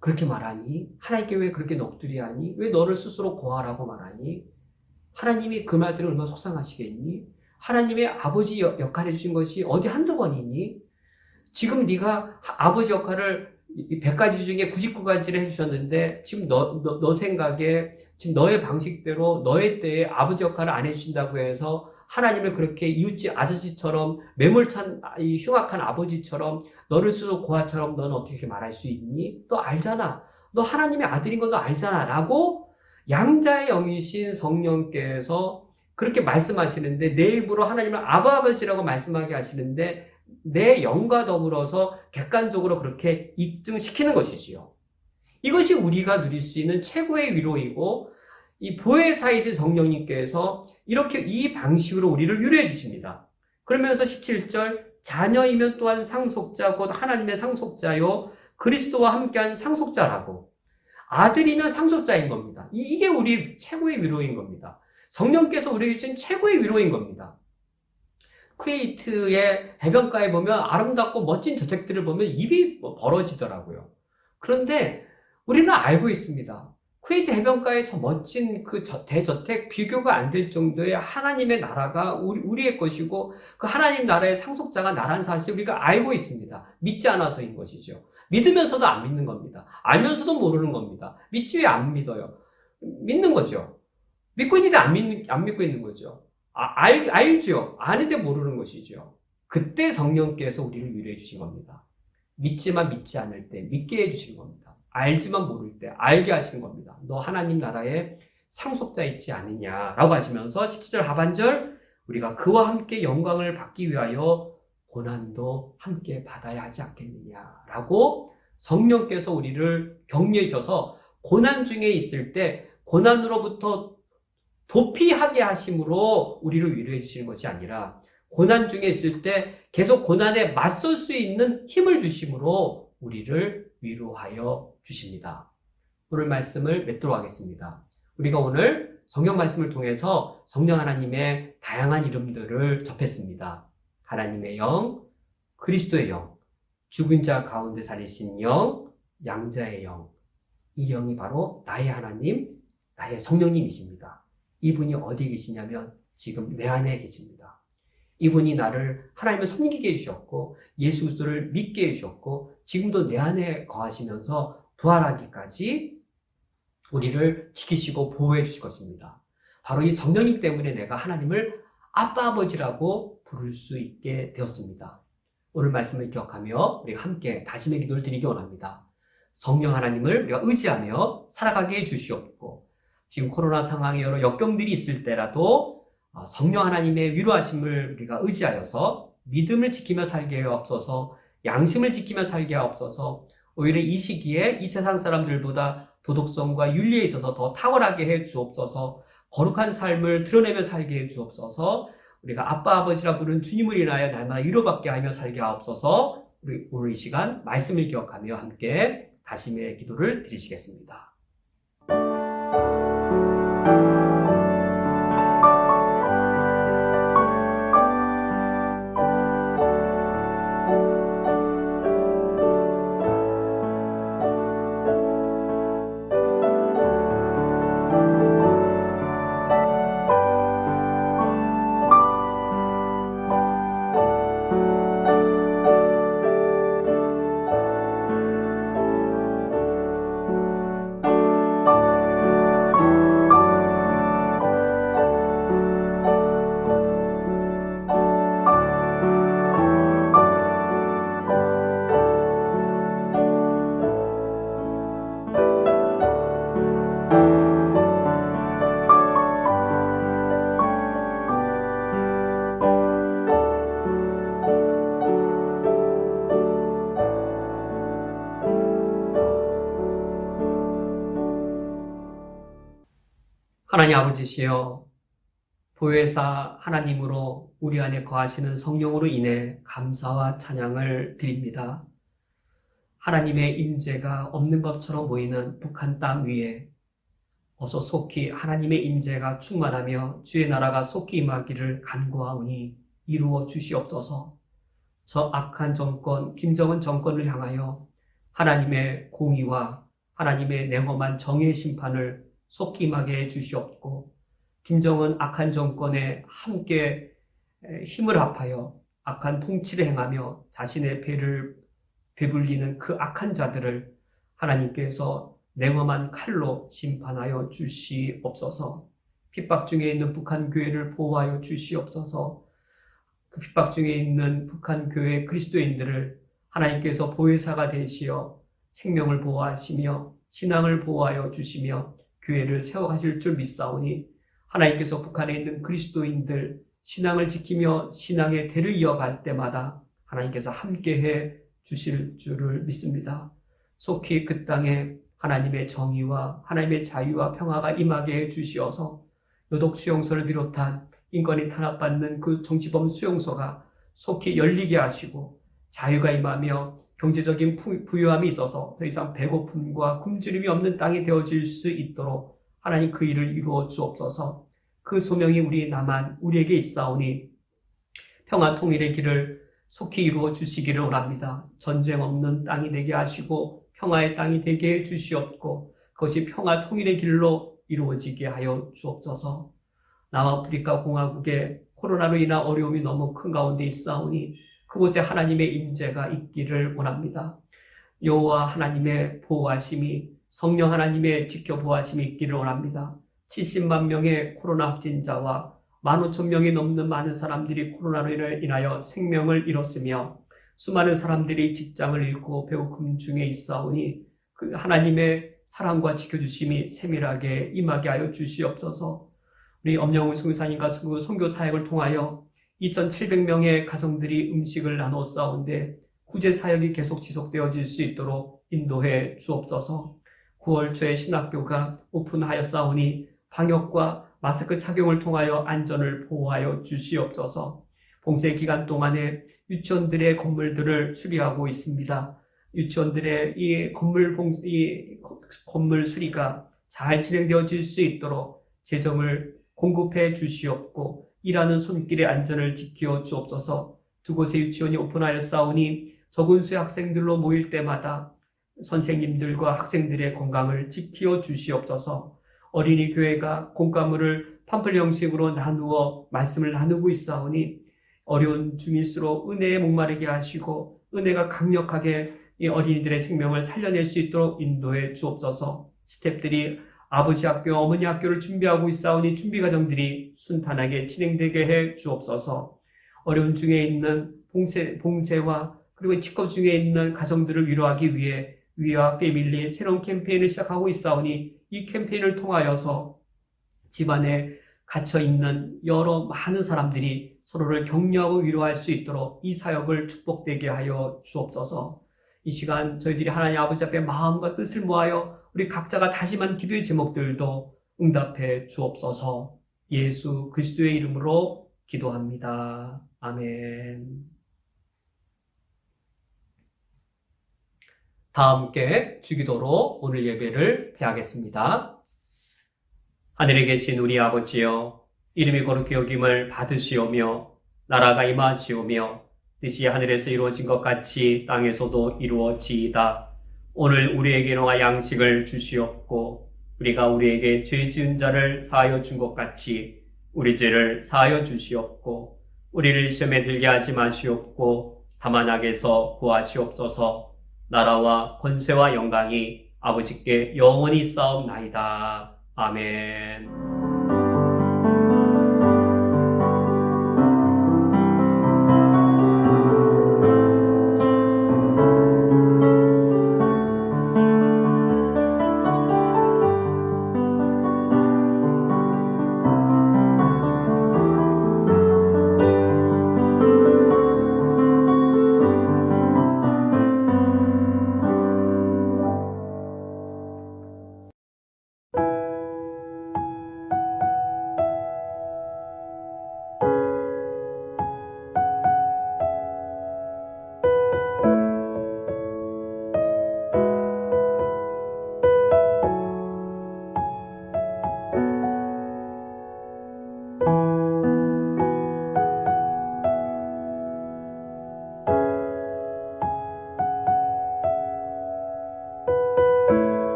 그렇게 말하니? 하나님께 왜 그렇게 넋두리하니? 왜 너를 스스로 고하라고 말하니? 하나님이 그 말들을 얼마나 속상하시겠니? 하나님의 아버지 역할을 해주신 것이 어디 한두 번이니? 지금 네가 아버지 역할을 100가지 중에 99가지를 해주셨는데 지금 너 생각에 지금 너의 방식대로 너의 때에 아버지 역할을 안 해주신다고 해서 하나님을 그렇게 이웃집 아저씨처럼 매몰찬 이 흉악한 아버지처럼 너를 스스로 고아처럼 너는 어떻게 말할 수 있니? 너 알잖아. 너 하나님의 아들인 건 너 알잖아. 라고 양자의 영이신 성령께서 그렇게 말씀하시는데 내 입으로 하나님을 아버지라고 말씀하게 하시는데 내 영과 더불어서 객관적으로 그렇게 입증시키는 것이지요. 이것이 우리가 누릴 수 있는 최고의 위로이고 이 보혜사이신 성령님께서 이렇게 이 방식으로 우리를 위로해 주십니다. 그러면서 17절 자녀이면 또한 상속자 곧 하나님의 상속자요 그리스도와 함께한 상속자라고 아들이면 상속자인 겁니다. 이게 우리 최고의 위로인 겁니다. 성령께서 우리에게 주신 최고의 위로인 겁니다. 쿠웨이트의 해변가에 보면 아름답고 멋진 저택들을 보면 입이 벌어지더라고요. 그런데 우리는 알고 있습니다. 쿠웨이트 해변가의 저 멋진 그 대저택 비교가 안 될 정도의 하나님의 나라가 우리의 것이고 그 하나님 나라의 상속자가 나라는 사실 우리가 알고 있습니다. 믿지 않아서인 것이죠. 믿으면서도 안 믿는 겁니다. 알면서도 모르는 겁니다. 믿지 왜 안 믿어요? 믿는 거죠. 믿고 있는데 안 믿고 있는 거죠. 알죠. 아는데 모르는 것이죠. 그때 성령께서 우리를 위로해 주신 겁니다. 믿지만 믿지 않을 때 믿게 해주신 겁니다. 알지만 모를 때 알게 하신 겁니다. 너 하나님 나라에 상속자 있지 않느냐라고 하시면서 17절 하반절 우리가 그와 함께 영광을 받기 위하여 고난도 함께 받아야 하지 않겠느냐라고 성령께서 우리를 격려해 주셔서 고난 중에 있을 때 고난으로부터 도피하게 하심으로 우리를 위로해 주시는 것이 아니라 고난 중에 있을 때 계속 고난에 맞설 수 있는 힘을 주심으로 우리를 위로하여 주십니다. 오늘 말씀을 맺도록 하겠습니다. 우리가 오늘 성경 말씀을 통해서 성령 하나님의 다양한 이름들을 접했습니다. 하나님의 영, 그리스도의 영, 죽은 자 가운데 살리신 영, 양자의 영. 이 영이 바로 나의 하나님, 나의 성령님이십니다. 이분이 어디 계시냐면 지금 내 안에 계십니다. 이분이 나를 하나님을 섬기게 해주셨고 예수 그리스도를 믿게 해주셨고 지금도 내 안에 거하시면서 부활하기까지 우리를 지키시고 보호해 주실 것입니다. 바로 이 성령님 때문에 내가 하나님을 아빠 아버지라고 부를 수 있게 되었습니다. 오늘 말씀을 기억하며 우리가 함께 다짐의 기도를 드리기 원합니다. 성령 하나님을 우리가 의지하며 살아가게 해주시옵고 지금 코로나 상황에 여러 역경들이 있을 때라도 성령 하나님의 위로하심을 우리가 의지하여서 믿음을 지키며 살게 하옵소서, 양심을 지키며 살게 하옵소서, 오히려 이 시기에 이 세상 사람들보다 도덕성과 윤리에 있어서 더 탁월하게 해 주옵소서, 거룩한 삶을 드러내며 살게 해 주옵소서, 우리가 아빠 아버지라 부른 주님을 인하여 날마다 위로받게 하며 살게 하옵소서. 우리 오늘 이 시간 말씀을 기억하며 함께 다짐의 기도를 드리시겠습니다. 하나님 아버지시여, 보혜사 하나님으로 우리 안에 거하시는 성령으로 인해 감사와 찬양을 드립니다. 하나님의 임재가 없는 것처럼 보이는 북한 땅 위에 어서 속히 하나님의 임재가 충만하며 주의 나라가 속히 임하기를 간구하오니 이루어 주시옵소서. 저 악한 정권, 김정은 정권을 향하여 하나님의 공의와 하나님의 냉엄한 정의의 심판을 속히 임하게 해 주시옵고, 김정은 악한 정권에 함께 힘을 합하여 악한 통치를 행하며 자신의 배를 배불리는 그 악한 자들을 하나님께서 냉엄한 칼로 심판하여 주시옵소서. 핍박 중에 있는 북한 교회를 보호하여 주시옵소서. 그 핍박 중에 있는 북한 교회 그리스도인들을 하나님께서 보혜사가 되시어 생명을 보호하시며 신앙을 보호하여 주시며 교회를 세워가실 줄 믿사오니, 하나님께서 북한에 있는 그리스도인들 신앙을 지키며 신앙의 대를 이어갈 때마다 하나님께서 함께해 주실 줄을 믿습니다. 속히 그 땅에 하나님의 정의와 하나님의 자유와 평화가 임하게 해 주시어서 요독 수용소를 비롯한 인권이 탄압받는 그 정치범 수용소가 속히 열리게 하시고, 자유가 임하며 경제적인 부유함이 있어서 더 이상 배고픔과 굶주림이 없는 땅이 되어질 수 있도록 하나님 그 일을 이루어 주옵소서. 그 소명이 우리 남한 우리에게 있사오니 평화 통일의 길을 속히 이루어 주시기를 원합니다. 전쟁 없는 땅이 되게 하시고 평화의 땅이 되게 해 주시옵고, 그것이 평화 통일의 길로 이루어지게 하여 주옵소서. 남아프리카 공화국에 코로나로 인한 어려움이 너무 큰 가운데 있사오니 그곳에 하나님의 임재가 있기를 원합니다. 여호와 하나님의 보호하심이, 성령 하나님의 지켜보호하심이 있기를 원합니다. 70만 명의 코로나 확진자와 15,000명이 넘는 많은 사람들이 코로나로 인하여 생명을 잃었으며 수많은 사람들이 직장을 잃고 배고픔 중에 있사오니 그 하나님의 사랑과 지켜주심이 세밀하게 임하게 하여 주시옵소서. 우리 엄영훈 선교사님과 선교 사역을 통하여 2,700명의 가정들이 음식을 나누어 싸운데 구제 사역이 계속 지속되어질 수 있도록 인도해 주옵소서. 9월 초에 신학교가 오픈하였사오니 방역과 마스크 착용을 통하여 안전을 보호하여 주시옵소서. 봉쇄 기간 동안에 유치원들의 건물들을 수리하고 있습니다. 유치원들의 이 건물 수리가 잘 진행되어질 수 있도록 재정을 공급해 주시옵고, 일하는 손길의 안전을 지켜 주옵소서. 두 곳의 유치원이 오픈하였사오니 적은 수의 학생들로 모일 때마다 선생님들과 학생들의 건강을 지켜 주시옵소서. 어린이 교회가 공과물을 팜플 형식으로 나누어 말씀을 나누고 있사오니 어려운 중일수록 은혜에 목마르게 하시고 은혜가 강력하게 이 어린이들의 생명을 살려낼 수 있도록 인도해 주옵소서. 스태프들이 아버지 학교, 어머니 학교를 준비하고 있사오니 준비 과정들이 순탄하게 진행되게 해 주옵소서. 어려운 중에 있는 봉쇄와 그리고 직업 중에 있는 가정들을 위로하기 위해 위와 패밀리 새로운 캠페인을 시작하고 있사오니 이 캠페인을 통하여서 집안에 갇혀있는 여러 많은 사람들이 서로를 격려하고 위로할 수 있도록 이 사역을 축복되게 하여 주옵소서. 이 시간 저희들이 하나님 아버지 앞에 마음과 뜻을 모아요 우리 각자가 다짐한 기도의 제목들도 응답해 주옵소서. 예수 그리스도의 이름으로 기도합니다. 아멘. 다 함께 주기도로 오늘 예배를 폐하겠습니다. 하늘에 계신 우리 아버지여, 이름이 거룩히 여김을 받으시오며 나라가 임하시오며 뜻이 하늘에서 이루어진 것 같이 땅에서도 이루어지이다. 오늘 우리에게 일용할 양식을 주시옵고 우리가 우리에게 죄 지은 자를 사하여 준 것 같이 우리 죄를 사하여 주시옵고 우리를 시험에 들게 하지 마시옵고 다만 악에서 구하시옵소서. 나라와 권세와 영광이 아버지께 영원히 싸움나이다. 아멘.